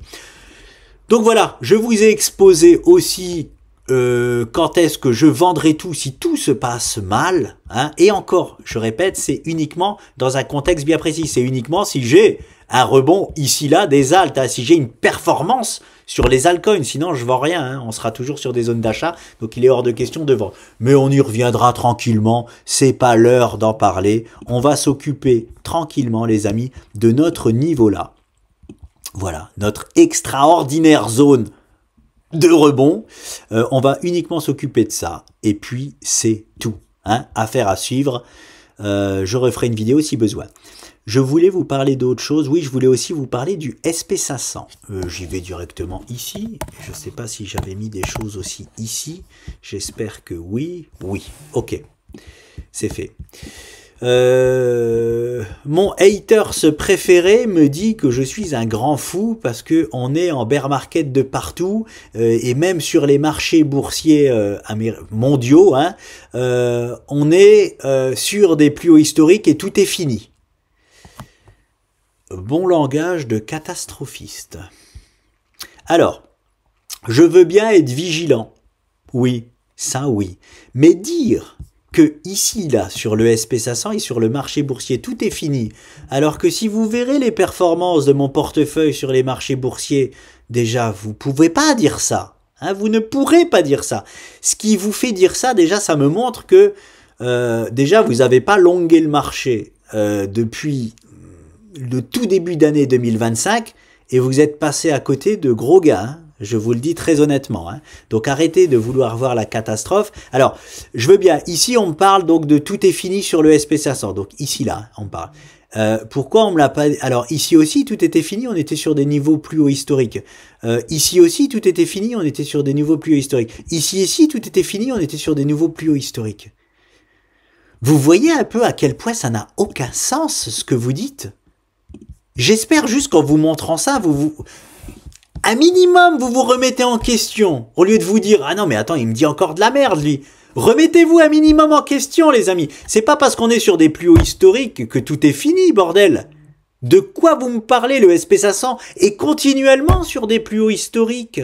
Donc voilà, je vous ai exposé aussi quand est-ce que je vendrai tout si tout se passe mal. Hein, et encore, je répète, c'est uniquement dans un contexte bien précis. C'est uniquement si j'ai un rebond ici, là, des alts, hein, si j'ai une performance sur les altcoins, sinon je vends rien, hein. On sera toujours sur des zones d'achat, donc il est hors de question de vendre. Mais on y reviendra tranquillement, c'est pas l'heure d'en parler, on va s'occuper tranquillement les amis de notre niveau là. Voilà, notre extraordinaire zone de rebond, on va uniquement s'occuper de ça, et puis c'est tout, hein. Affaire à suivre, je referai une vidéo si besoin. Je voulais vous parler d'autre chose. Oui, je voulais aussi vous parler du SP500. J'y vais directement ici. Je ne sais pas si j'avais mis des choses aussi ici. J'espère que oui. Oui, ok. C'est fait. Mon haters préféré me dit que je suis un grand fou parce que on est en bear market de partout et même sur les marchés boursiers mondiaux, hein, on est sur des plus hauts historiques et tout est fini. Bon langage de catastrophiste. Alors, je veux bien être vigilant. Oui, ça oui. Mais dire que ici, là, sur le SP500 et sur le marché boursier, tout est fini, alors que si vous verrez les performances de mon portefeuille sur les marchés boursiers, déjà, vous pouvez pas dire ça. Hein, vous ne pourrez pas dire ça. Ce qui vous fait dire ça, déjà, ça me montre que déjà, vous n'avez pas longué le marché depuis le tout début d'année 2025 et vous êtes passé à côté de gros gars, hein, je vous le dis très honnêtement. Hein. Donc arrêtez de vouloir voir la catastrophe. Alors, je veux bien, ici on me parle donc de tout est fini sur le SP500, donc ici là, on parle. Pourquoi on me l'a pas... Alors ici aussi tout était fini, on était sur des niveaux plus hauts historiques. Ici aussi tout était fini, on était sur des niveaux plus hauts historiques. Ici tout était fini, on était sur des niveaux plus hauts historiques. Vous voyez un peu à quel point ça n'a aucun sens ce que vous dites? J'espère juste qu'en vous montrant ça, un minimum, vous vous remettez en question. Au lieu de vous dire, ah non, mais attends, il me dit encore de la merde, lui. Remettez-vous un minimum en question, les amis. C'est pas parce qu'on est sur des plus hauts historiques que tout est fini, bordel. De quoi vous me parlez? Le SP500 est continuellement sur des plus hauts historiques.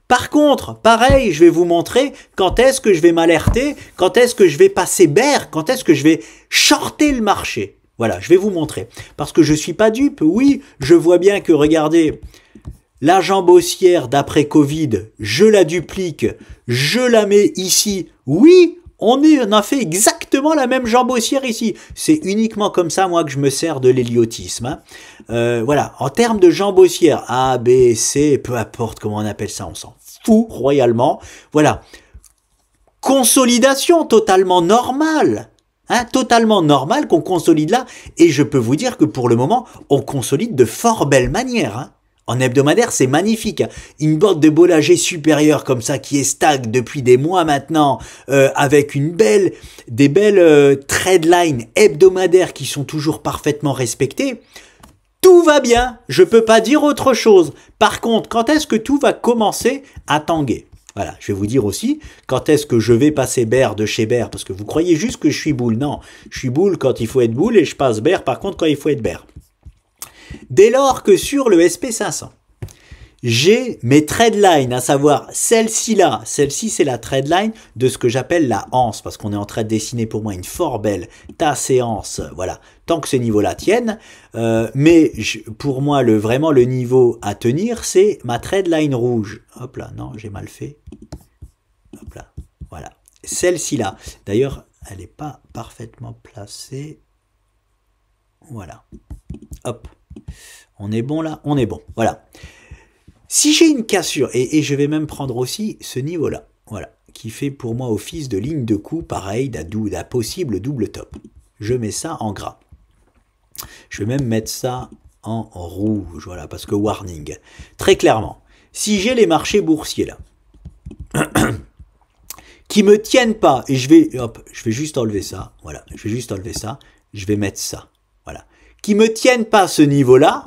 Par contre, pareil, je vais vous montrer quand est-ce que je vais m'alerter, quand est-ce que je vais passer bear, quand est-ce que je vais shorter le marché. Voilà, je vais vous montrer. Parce que je suis pas dupe, oui, je vois bien que, regardez, la jambe haussière d'après Covid, je la duplique, je la mets ici. Oui, on a fait exactement la même jambe haussière ici. C'est uniquement comme ça, moi, que je me sers de l'héliotisme. Hein. Voilà, en termes de jambe haussière, A, B, C, peu importe comment on appelle ça, on s'en fout royalement. Voilà, consolidation totalement normale. Hein, totalement normal qu'on consolide là. Et je peux vous dire que pour le moment, on consolide de fort belle manière. Hein. En hebdomadaire, c'est magnifique. Une bande de Bollinger supérieure comme ça qui est stagne depuis des mois maintenant, avec des belles trendlines hebdomadaires qui sont toujours parfaitement respectées. Tout va bien, je peux pas dire autre chose. Par contre, quand est-ce que tout va commencer à tanguer? Voilà, je vais vous dire aussi quand est-ce que je vais passer bear de chez bear, parce que vous croyez juste que je suis boule. Non, je suis boule quand il faut être boule et je passe bear par contre quand il faut être bear. Dès lors que sur le SP500, j'ai mes trendlines, à savoir celle-ci là, celle-ci c'est la trendline de ce que j'appelle la anse, parce qu'on est en train de dessiner pour moi une fort belle tasse et anse, voilà, tant que ces niveaux-là tiennent, mais pour moi vraiment le niveau à tenir c'est ma trendline rouge, hop là, non j'ai mal fait, hop là, voilà, celle-ci là, d'ailleurs elle n'est pas parfaitement placée, voilà, hop, on est bon là, on est bon, voilà. Si j'ai une cassure, et je vais même prendre aussi ce niveau-là, voilà, qui fait pour moi office de ligne de coup, pareil, d'un possible double top. Je mets ça en gras. Je vais même mettre ça en rouge, voilà, parce que warning. Très clairement, si j'ai les marchés boursiers là, qui me tiennent pas, et je vais juste enlever ça, voilà, je vais juste enlever ça, je vais mettre ça, voilà, qui me tiennent pas ce niveau-là,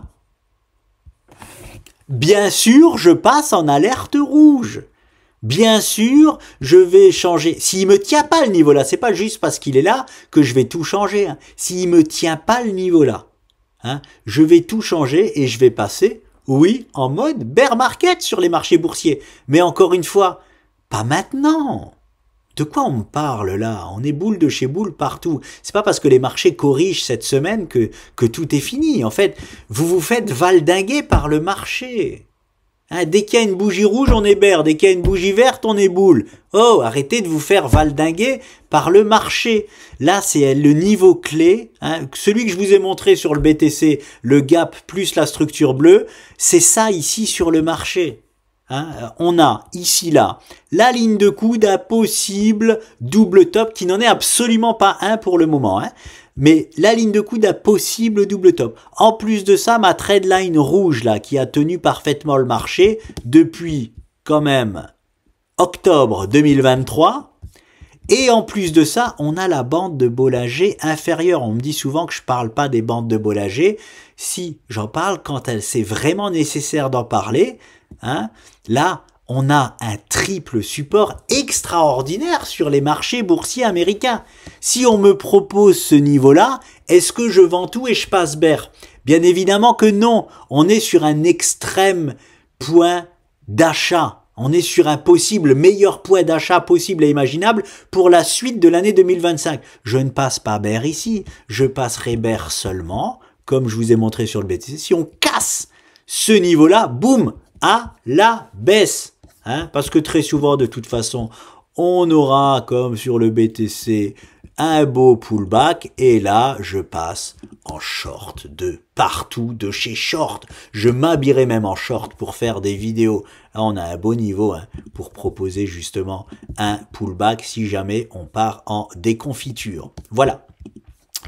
bien sûr, je passe en alerte rouge. Bien sûr, je vais changer. S'il me tient pas le niveau là, c'est pas juste parce qu'il est là que je vais tout changer. Hein. S'il me tient pas le niveau là, hein, je vais tout changer et je vais passer, oui, en mode bear market sur les marchés boursiers. Mais encore une fois, pas maintenant. De quoi on me parle là? On est boule de chez boule partout. C'est pas parce que les marchés corrigent cette semaine que tout est fini. En fait, vous vous faites valdinguer par le marché. Hein, dès qu'il y a une bougie rouge, on est bear. Dès qu'il y a une bougie verte, on est boule. Oh, arrêtez de vous faire valdinguer par le marché. Là, c'est le niveau clé. Hein, celui que je vous ai montré sur le BTC, le gap plus la structure bleue, c'est ça ici sur le marché. Hein, on a ici là la ligne de coup d'un possible double top qui n'en est absolument pas un pour le moment, hein, mais la ligne de coup d'un possible double top. En plus de ça, ma trendline rouge là qui a tenu parfaitement le marché depuis quand même octobre 2023. Et en plus de ça, on a la bande de Bollinger inférieure. On me dit souvent que je parle pas des bandes de Bollinger. Si, j'en parle quand c'est vraiment nécessaire d'en parler. Hein. Là, on a un triple support extraordinaire sur les marchés boursiers américains. Si on me propose ce niveau-là, est-ce que je vends tout et je passe bear? Bien évidemment que non. On est sur un extrême point d'achat. On est sur un possible meilleur point d'achat possible et imaginable pour la suite de l'année 2025. Je ne passe pas bear ici. Je passerai bear seulement, comme je vous ai montré sur le BTC. Si on casse ce niveau-là, boum, à la baisse. Hein, parce que très souvent, de toute façon, on aura, comme sur le BTC, un beau pullback. Et là, je passe en short de partout, de chez short. Je m'habillerai même en short pour faire des vidéos. Là, on a un beau niveau hein, pour proposer justement un pullback si jamais on part en déconfiture. Voilà.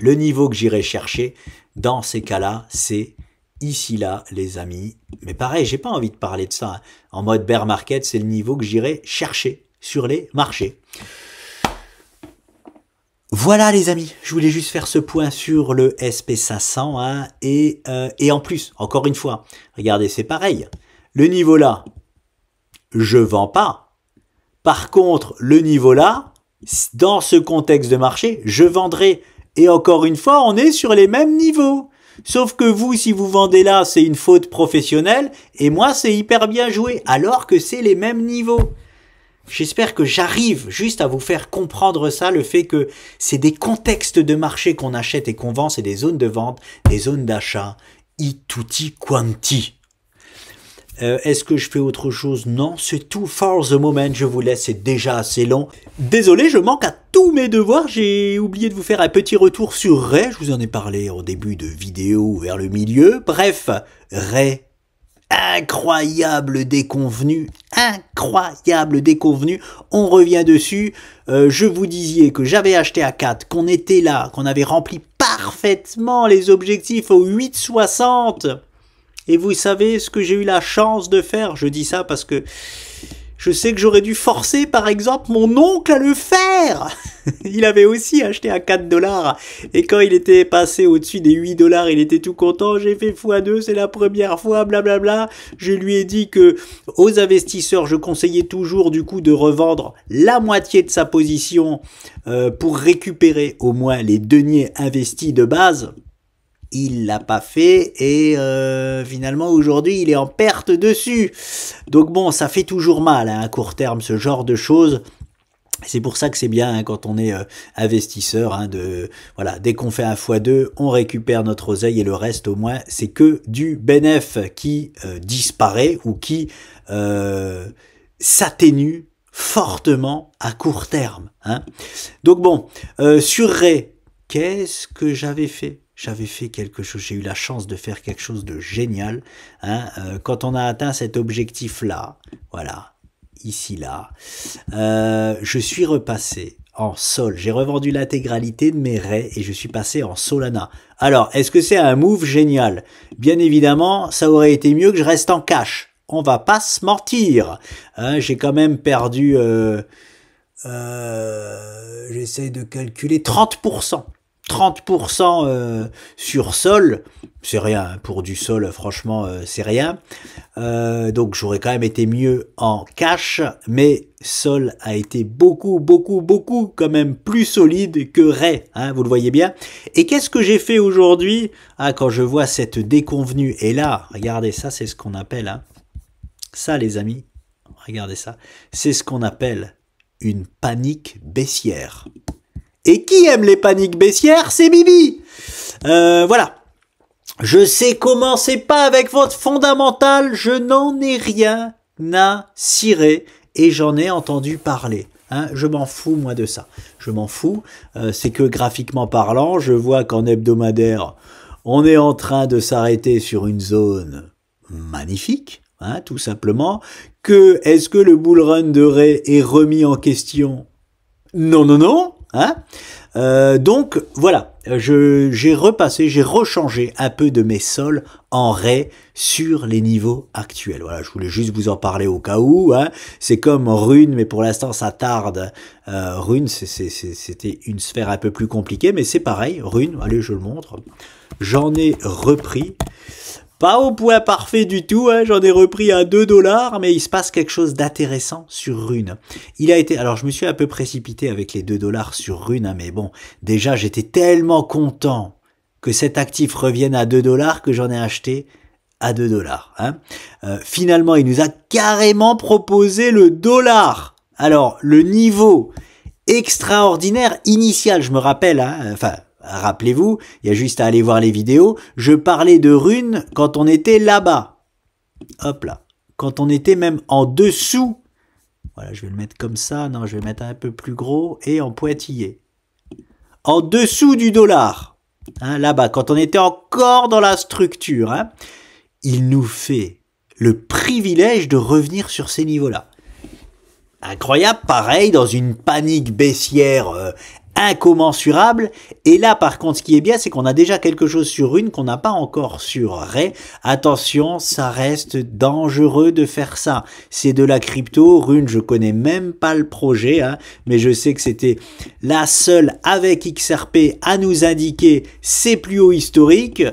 Le niveau que j'irai chercher dans ces cas-là, c'est ici là les amis, mais pareil j'ai pas envie de parler de ça, hein. En mode bear market c'est le niveau que j'irai chercher sur les marchés. Voilà les amis, je voulais juste faire ce point sur le SP500 hein, et en plus, encore une fois, regardez c'est pareil, le niveau là, je vends pas. Par contre, le niveau là, dans ce contexte de marché, je vendrai. Et encore une fois, on est sur les mêmes niveaux. Sauf que vous, si vous vendez là, c'est une faute professionnelle, et moi, c'est hyper bien joué, alors que c'est les mêmes niveaux. J'espère que j'arrive juste à vous faire comprendre ça, le fait que c'est des contextes de marché qu'on achète et qu'on vend, c'est des zones de vente, des zones d'achat, tutti quanti. Est-ce que je fais autre chose? Non, c'est tout for the moment, je vous laisse, c'est déjà assez long. Désolé, je manque à tous mes devoirs, j'ai oublié de vous faire un petit retour sur Ray, je vous en ai parlé au début de vidéo vers le milieu. Bref, Ray, incroyable déconvenu, on revient dessus. Je vous disais que j'avais acheté à 4, qu'on était là, qu'on avait rempli parfaitement les objectifs au 8,60. Et vous savez ce que j'ai eu la chance de faire? Je dis ça parce que je sais que j'aurais dû forcer, par exemple, mon oncle à le faire. Il avait aussi acheté à 4 $. Et quand il était passé au-dessus des 8 $, il était tout content. J'ai fait x2, c'est la première fois, blablabla. Je lui ai dit que aux investisseurs, je conseillais toujours du coup de revendre la moitié de sa position pour récupérer au moins les deniers investis de base. Il l'a pas fait et finalement aujourd'hui il est en perte dessus. Donc bon, ça fait toujours mal à court terme ce genre de choses. C'est pour ça que c'est bien quand on est investisseur, voilà, dès qu'on fait un x2, on récupère notre oseille et le reste au moins c'est que du bénéf qui disparaît ou qui s'atténue fortement à court terme. Donc bon, sur Ray, qu'est-ce que j'avais fait? J'avais fait quelque chose, j'ai eu la chance de faire quelque chose de génial. Quand on a atteint cet objectif-là, voilà, ici, là, je suis repassé en Sol. J'ai revendu l'intégralité de mes Ray et je suis passé en Solana. Alors, est-ce que c'est un move génial? Bien évidemment, ça aurait été mieux que je reste en cash. On va pas se mentir. J'ai quand même perdu, j'essaie de calculer, 30%. 30% sur Sol, c'est rien, pour du Sol franchement c'est rien, donc j'aurais quand même été mieux en cash, mais Sol a été beaucoup quand même plus solide que Ray, vous le voyez bien. Et qu'est-ce que j'ai fait aujourd'hui quand je vois cette déconvenue? Et là, regardez ça, c'est ce qu'on appelle, ça les amis, regardez ça, c'est ce qu'on appelle une panique baissière. Et qui aime les paniques baissières? C'est Bibi. Voilà. Je sais comment c'est pas avec votre fondamental. Je n'en ai rien à cirer et j'en ai entendu parler. Je m'en fous moi de ça. Je m'en fous. C'est que graphiquement parlant, je vois qu'en hebdomadaire, on est en train de s'arrêter sur une zone magnifique, tout simplement. Est-ce que le bull run de Ray est remis en question? Non. Donc voilà, j'ai rechangé un peu de mes sols en Ray sur les niveaux actuels. Voilà, je voulais juste vous en parler au cas où. C'est comme Rune, mais pour l'instant ça tarde. Rune, c'était une sphère un peu plus compliquée, mais c'est pareil. Rune, allez, je le montre. J'en ai repris. Pas au point parfait du tout, j'en ai repris à 2 $, mais il se passe quelque chose d'intéressant sur Rune. Alors je me suis un peu précipité avec les 2 $ sur Rune, mais bon, déjà j'étais tellement content que cet actif revienne à 2 $ que j'en ai acheté à 2 $. Finalement, il nous a carrément proposé le dollar. Alors, le niveau extraordinaire initial, je me rappelle, rappelez-vous, il y a juste à aller voir les vidéos, je parlais de Rune quand on était là-bas. Hop là. Quand on était même en dessous. Voilà, je vais le mettre comme ça. Non, je vais mettre un peu plus gros et en pointillé. En dessous du dollar. Là-bas, quand on était encore dans la structure. Il nous fait le privilège de revenir sur ces niveaux-là. Incroyable, pareil, dans une panique baissière incommensurable. Et là, par contre, ce qui est bien, c'est qu'on a déjà quelque chose sur Rune qu'on n'a pas encore sur Ray. Attention, ça reste dangereux de faire ça. C'est de la crypto. Rune, je connais même pas le projet, hein, mais je sais que c'était la seule avec XRP à nous indiquer ses plus hauts historiques.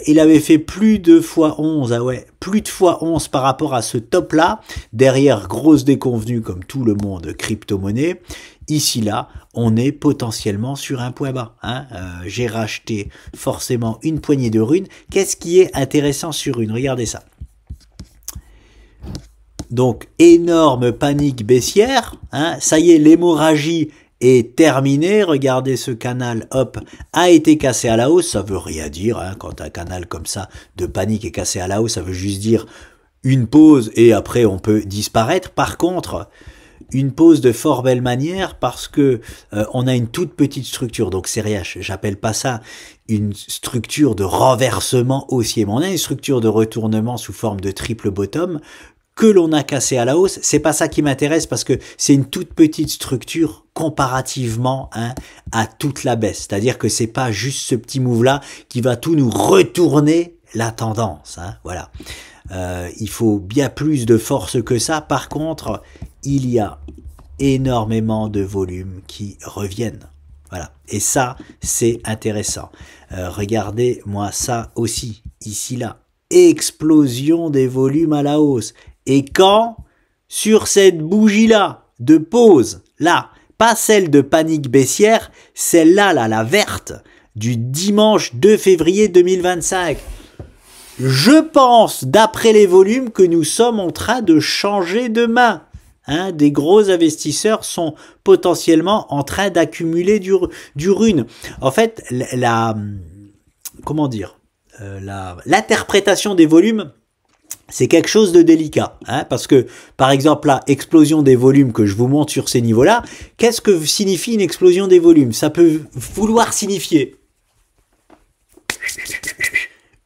Il avait fait plus de fois 11, ah ouais, plus de fois 11 par rapport à ce top-là. Derrière, grosse déconvenue comme tout le monde crypto-monnaie. Ici, là, on est potentiellement sur un point bas. Hein. J'ai racheté forcément une poignée de runes. Qu'est-ce qui est intéressant sur Rune? Regardez ça. Donc, énorme panique baissière. Hein. Ça y est, l'hémorragie est terminée. Regardez, ce canal, hop, a été cassé à la hausse. Ça veut rien dire. Hein. Quand un canal comme ça de panique est cassé à la hausse, ça veut juste dire une pause et après on peut disparaître. Par contre, une pause de fort belle manière parce que on a une toute petite structure, donc c'est rien, j'appelle pas ça une structure de renversement haussier, mais on a une structure de retournement sous forme de triple bottom que l'on a cassé à la hausse. C'est pas ça qui m'intéresse parce que c'est une toute petite structure comparativement, hein, à toute la baisse, c'est-à-dire que c'est pas juste ce petit move là qui va tout nous retourner la tendance, hein, voilà. Il faut bien plus de force que ça. Par contre, il y a énormément de volumes qui reviennent. Voilà. Et ça, c'est intéressant. Regardez-moi ça aussi. Ici, là. Explosion des volumes à la hausse. Et quand, sur cette bougie-là, de pause, là, pas celle de panique baissière, celle-là, là, la verte, du dimanche 2 février 2025, je pense, d'après les volumes, que nous sommes en train de changer de main. Hein, des gros investisseurs sont potentiellement en train d'accumuler du rune. En fait, comment dire, l'interprétation des volumes, c'est quelque chose de délicat. Hein, parce que, par exemple, la explosion des volumes que je vous montre sur ces niveaux-là, qu'est-ce que signifie une explosion des volumes? Ça peut vouloir signifier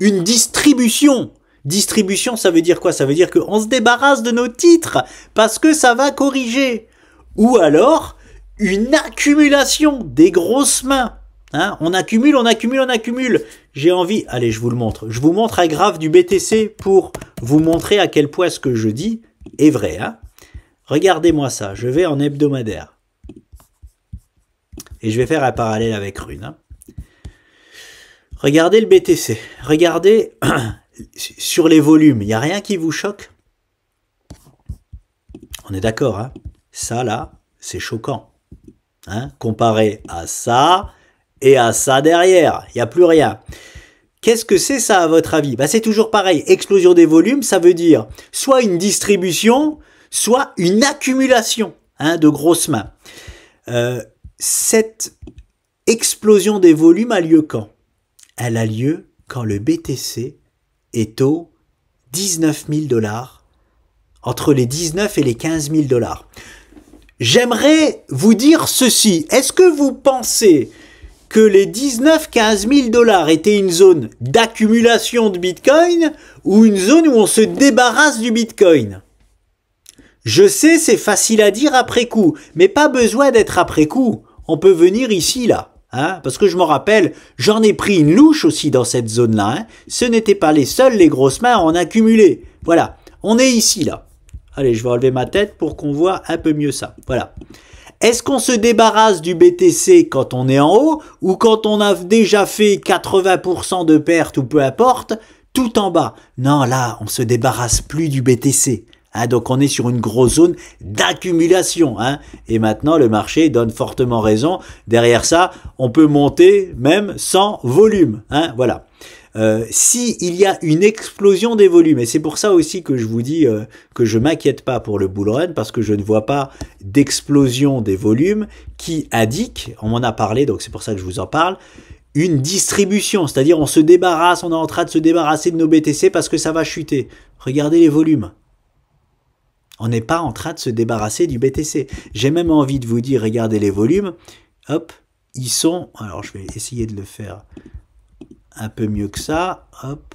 une distribution. Distribution, ça veut dire quoi? Ça veut dire qu'on se débarrasse de nos titres parce que ça va corriger. Ou alors, une accumulation des grosses mains. Hein, on accumule, on accumule, on accumule. J'ai envie... Allez, je vous le montre. Je vous montre un graphe du BTC pour vous montrer à quel point ce que je dis est vrai. Hein. Regardez-moi ça. Je vais en hebdomadaire. Et je vais faire un parallèle avec Rune. Hein. Regardez le BTC. Regardez... sur les volumes, il n'y a rien qui vous choque? On est d'accord, hein? Ça, là, c'est choquant. Hein? Comparé à ça et à ça derrière, il n'y a plus rien. Qu'est-ce que c'est ça, à votre avis? Bah, c'est toujours pareil. Explosion des volumes, ça veut dire soit une distribution, soit une accumulation, hein, de grosses mains. Cette explosion des volumes a lieu quand? Elle a lieu quand le BTC est au 19 000 $, entre les 19 et les 15 000 $. J'aimerais vous dire ceci. Est-ce que vous pensez que les 19-15 000 $ étaient une zone d'accumulation de Bitcoin ou une zone où on se débarrasse du Bitcoin? Je sais, c'est facile à dire après coup, mais pas besoin d'être après coup. On peut venir ici, là. Hein, parce que je me rappelle, j'en ai pris une louche aussi dans cette zone-là. Hein. Ce n'étaient pas les seuls, les grosses mains à en accumuler. Voilà, on est ici, là. Allez, je vais enlever ma tête pour qu'on voit un peu mieux ça. Voilà. Est-ce qu'on se débarrasse du BTC quand on est en haut ou quand on a déjà fait 80% de pertes ou peu importe, tout en bas? Non, là, on se débarrasse plus du BTC. Hein, donc on est sur une grosse zone d'accumulation. Hein, et maintenant, le marché donne fortement raison. Derrière ça, on peut monter même sans volume. Hein, voilà. Si il y a une explosion des volumes, et c'est pour ça aussi que je vous dis que je m'inquiète pas pour le bull run, parce que je ne vois pas d'explosion des volumes qui indique, on m'en a parlé, donc c'est pour ça que je vous en parle, une distribution, c'est-à-dire on se débarrasse, on est en train de se débarrasser de nos BTC parce que ça va chuter. Regardez les volumes. On n'est pas en train de se débarrasser du BTC. J'ai même envie de vous dire, regardez les volumes, hop, ils sont, alors je vais essayer de le faire un peu mieux que ça, hop,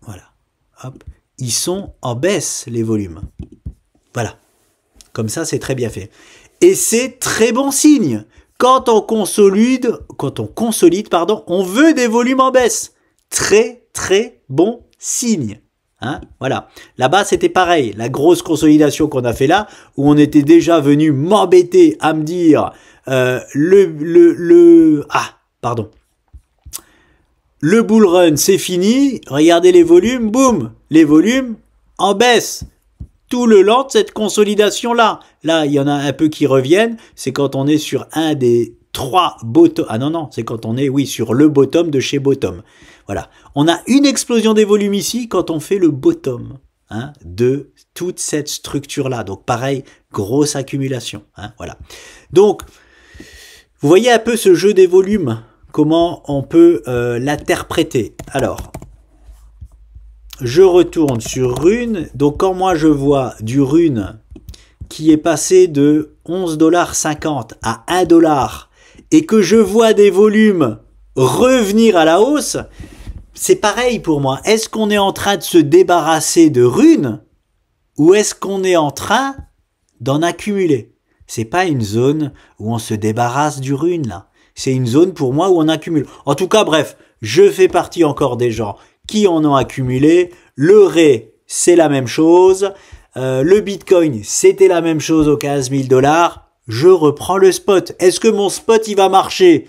voilà, hop, ils sont en baisse les volumes, voilà, comme ça c'est très bien fait. Et c'est très bon signe. Quand on consolide, pardon, on veut des volumes en baisse. Très, très bon signe. Hein, voilà. Là-bas, c'était pareil. La grosse consolidation qu'on a fait là, où on était déjà venu m'embêter à me dire le bull run, c'est fini. Regardez les volumes, boum, les volumes en baisse. Tout le long de cette consolidation-là. Là, il y en a un peu qui reviennent. C'est quand on est sur un des 3 bottoms. Ah non, c'est quand on est, oui, sur le bottom de chez bottom. Voilà. On a une explosion des volumes ici quand on fait le bottom, hein, de toute cette structure-là. Donc, pareil, grosse accumulation, hein, voilà. Donc, vous voyez un peu ce jeu des volumes, comment on peut l'interpréter. Alors, je retourne sur Rune. Donc, quand moi je vois du Rune qui est passé de 11,50 $ à 1 $ et que je vois des volumes revenir à la hausse, c'est pareil pour moi. Est-ce qu'on est en train de se débarrasser de Rune ou est-ce qu'on est en train d'en accumuler? C'est pas une zone où on se débarrasse du Rune là. C'est une zone pour moi où on accumule. En tout cas, bref, je fais partie encore des gens qui en ont accumulé. Le Ray, c'est la même chose. Le Bitcoin, c'était la même chose aux 15 000 $. Je reprends le spot. Est-ce que mon spot, il va marcher?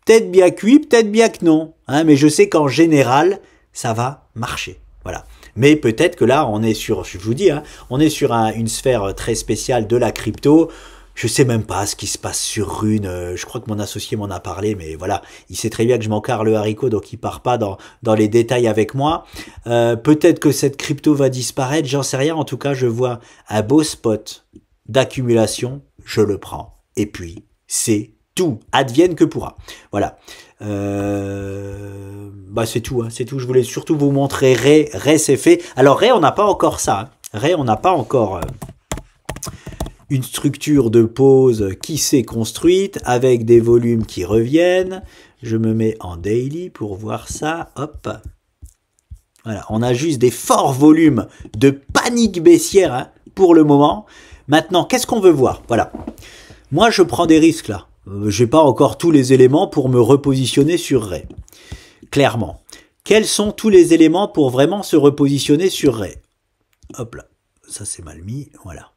Peut-être bien que oui, peut-être bien que non. Hein, mais je sais qu'en général, ça va marcher. Voilà. Mais peut-être que là, on est sur, je vous dis, hein, on est sur une sphère très spéciale de la crypto. Je sais même pas ce qui se passe sur Rune. Je crois que mon associé m'en a parlé, mais voilà, il sait très bien que je m'en carre le haricot, donc il part pas dans les détails avec moi. Peut-être que cette crypto va disparaître, j'en sais rien. En tout cas, je vois un beau spot d'accumulation, je le prends. Et puis, c'est tout, advienne que pourra. Voilà. C'est tout, hein, c'est tout. Je voulais surtout vous montrer Ray. Ray, c'est fait. Alors Ray, on n'a pas encore ça. Hein. Ray, on n'a pas encore une structure de pause qui s'est construite avec des volumes qui reviennent. Je me mets en daily pour voir ça. Hop. Voilà, on a juste des forts volumes de panique baissière, hein, pour le moment. Maintenant, qu'est-ce qu'on veut voir? Voilà. Moi, je prends des risques là. J'ai pas encore tous les éléments pour me repositionner sur Ray. Clairement. Quels sont tous les éléments pour vraiment se repositionner sur Ray? Hop là. Ça, c'est mal mis. Voilà.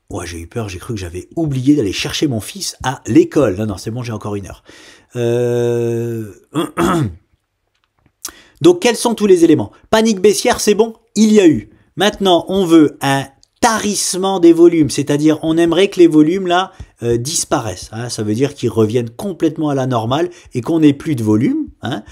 Ouais, j'ai eu peur, j'ai cru que j'avais oublié d'aller chercher mon fils à l'école. Non, c'est bon, j'ai encore 1 heure. Donc, quels sont tous les éléments? Panique baissière, c'est bon, il y a eu. Maintenant, on veut un tarissement des volumes, c'est-à-dire on aimerait que les volumes là disparaissent. Hein, ça veut dire qu'ils reviennent complètement à la normale et qu'on n'ait plus de volume. Hein.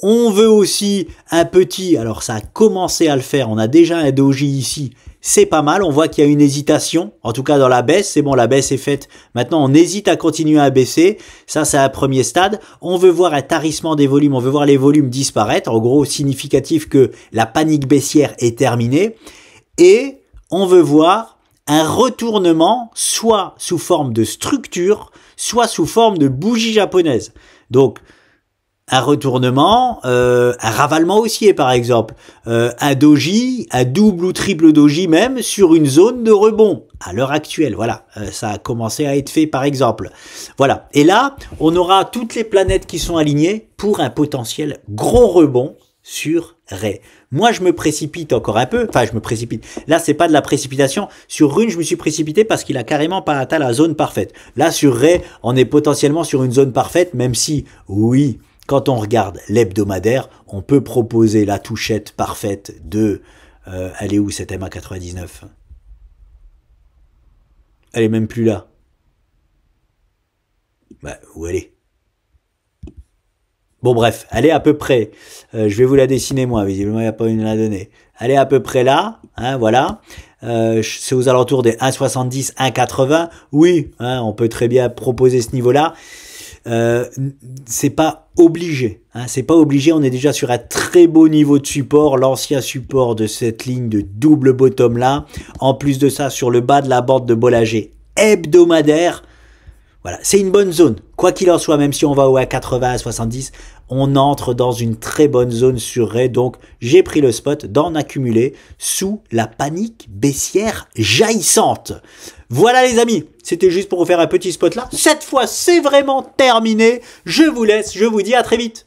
On veut aussi un petit, alors ça a commencé à le faire, on a déjà un doji ici, c'est pas mal, on voit qu'il y a une hésitation, en tout cas dans la baisse, c'est bon, la baisse est faite, maintenant on hésite à continuer à baisser, ça c'est un premier stade, on veut voir un tarissement des volumes, on veut voir les volumes disparaître, en gros significatif que la panique baissière est terminée, et on veut voir un retournement, soit sous forme de structure, soit sous forme de bougie japonaise. Donc, un retournement, un ravalement haussier par exemple, un doji, un double ou triple doji même sur une zone de rebond à l'heure actuelle. Voilà, ça a commencé à être fait par exemple. Voilà, et là, on aura toutes les planètes qui sont alignées pour un potentiel gros rebond sur Ray. Moi, je me précipite encore un peu. Enfin, je me précipite. Là, c'est pas de la précipitation. Sur Rune, je me suis précipité parce qu'il a carrément pas atteint la zone parfaite. Là, sur Ray, on est potentiellement sur une zone parfaite, même si, oui, quand on regarde l'hebdomadaire, on peut proposer la touchette parfaite de... elle est où cette MA 99? Elle est même plus là. Bah, où elle est? Bon bref, elle est à peu près, je vais vous la dessiner moi, visiblement il n'y a pas une à la donner. Elle est à peu près là, hein, voilà. C'est aux alentours des 1,70, 1,80. Oui, hein, on peut très bien proposer ce niveau-là. C'est pas obligé, hein, c'est pas obligé. On est déjà sur un très beau niveau de support, l'ancien support de cette ligne de double bottom là. En plus de ça, sur le bas de la bande de Bollinger hebdomadaire. Voilà, c'est une bonne zone. Quoi qu'il en soit, même si on va au 1,80 à 70, on entre dans une très bonne zone sur Ray, donc j'ai pris le spot d'en accumuler sous la panique baissière jaillissante. Voilà les amis, c'était juste pour vous faire un petit spot là. Cette fois c'est vraiment terminé, je vous laisse, je vous dis à très vite.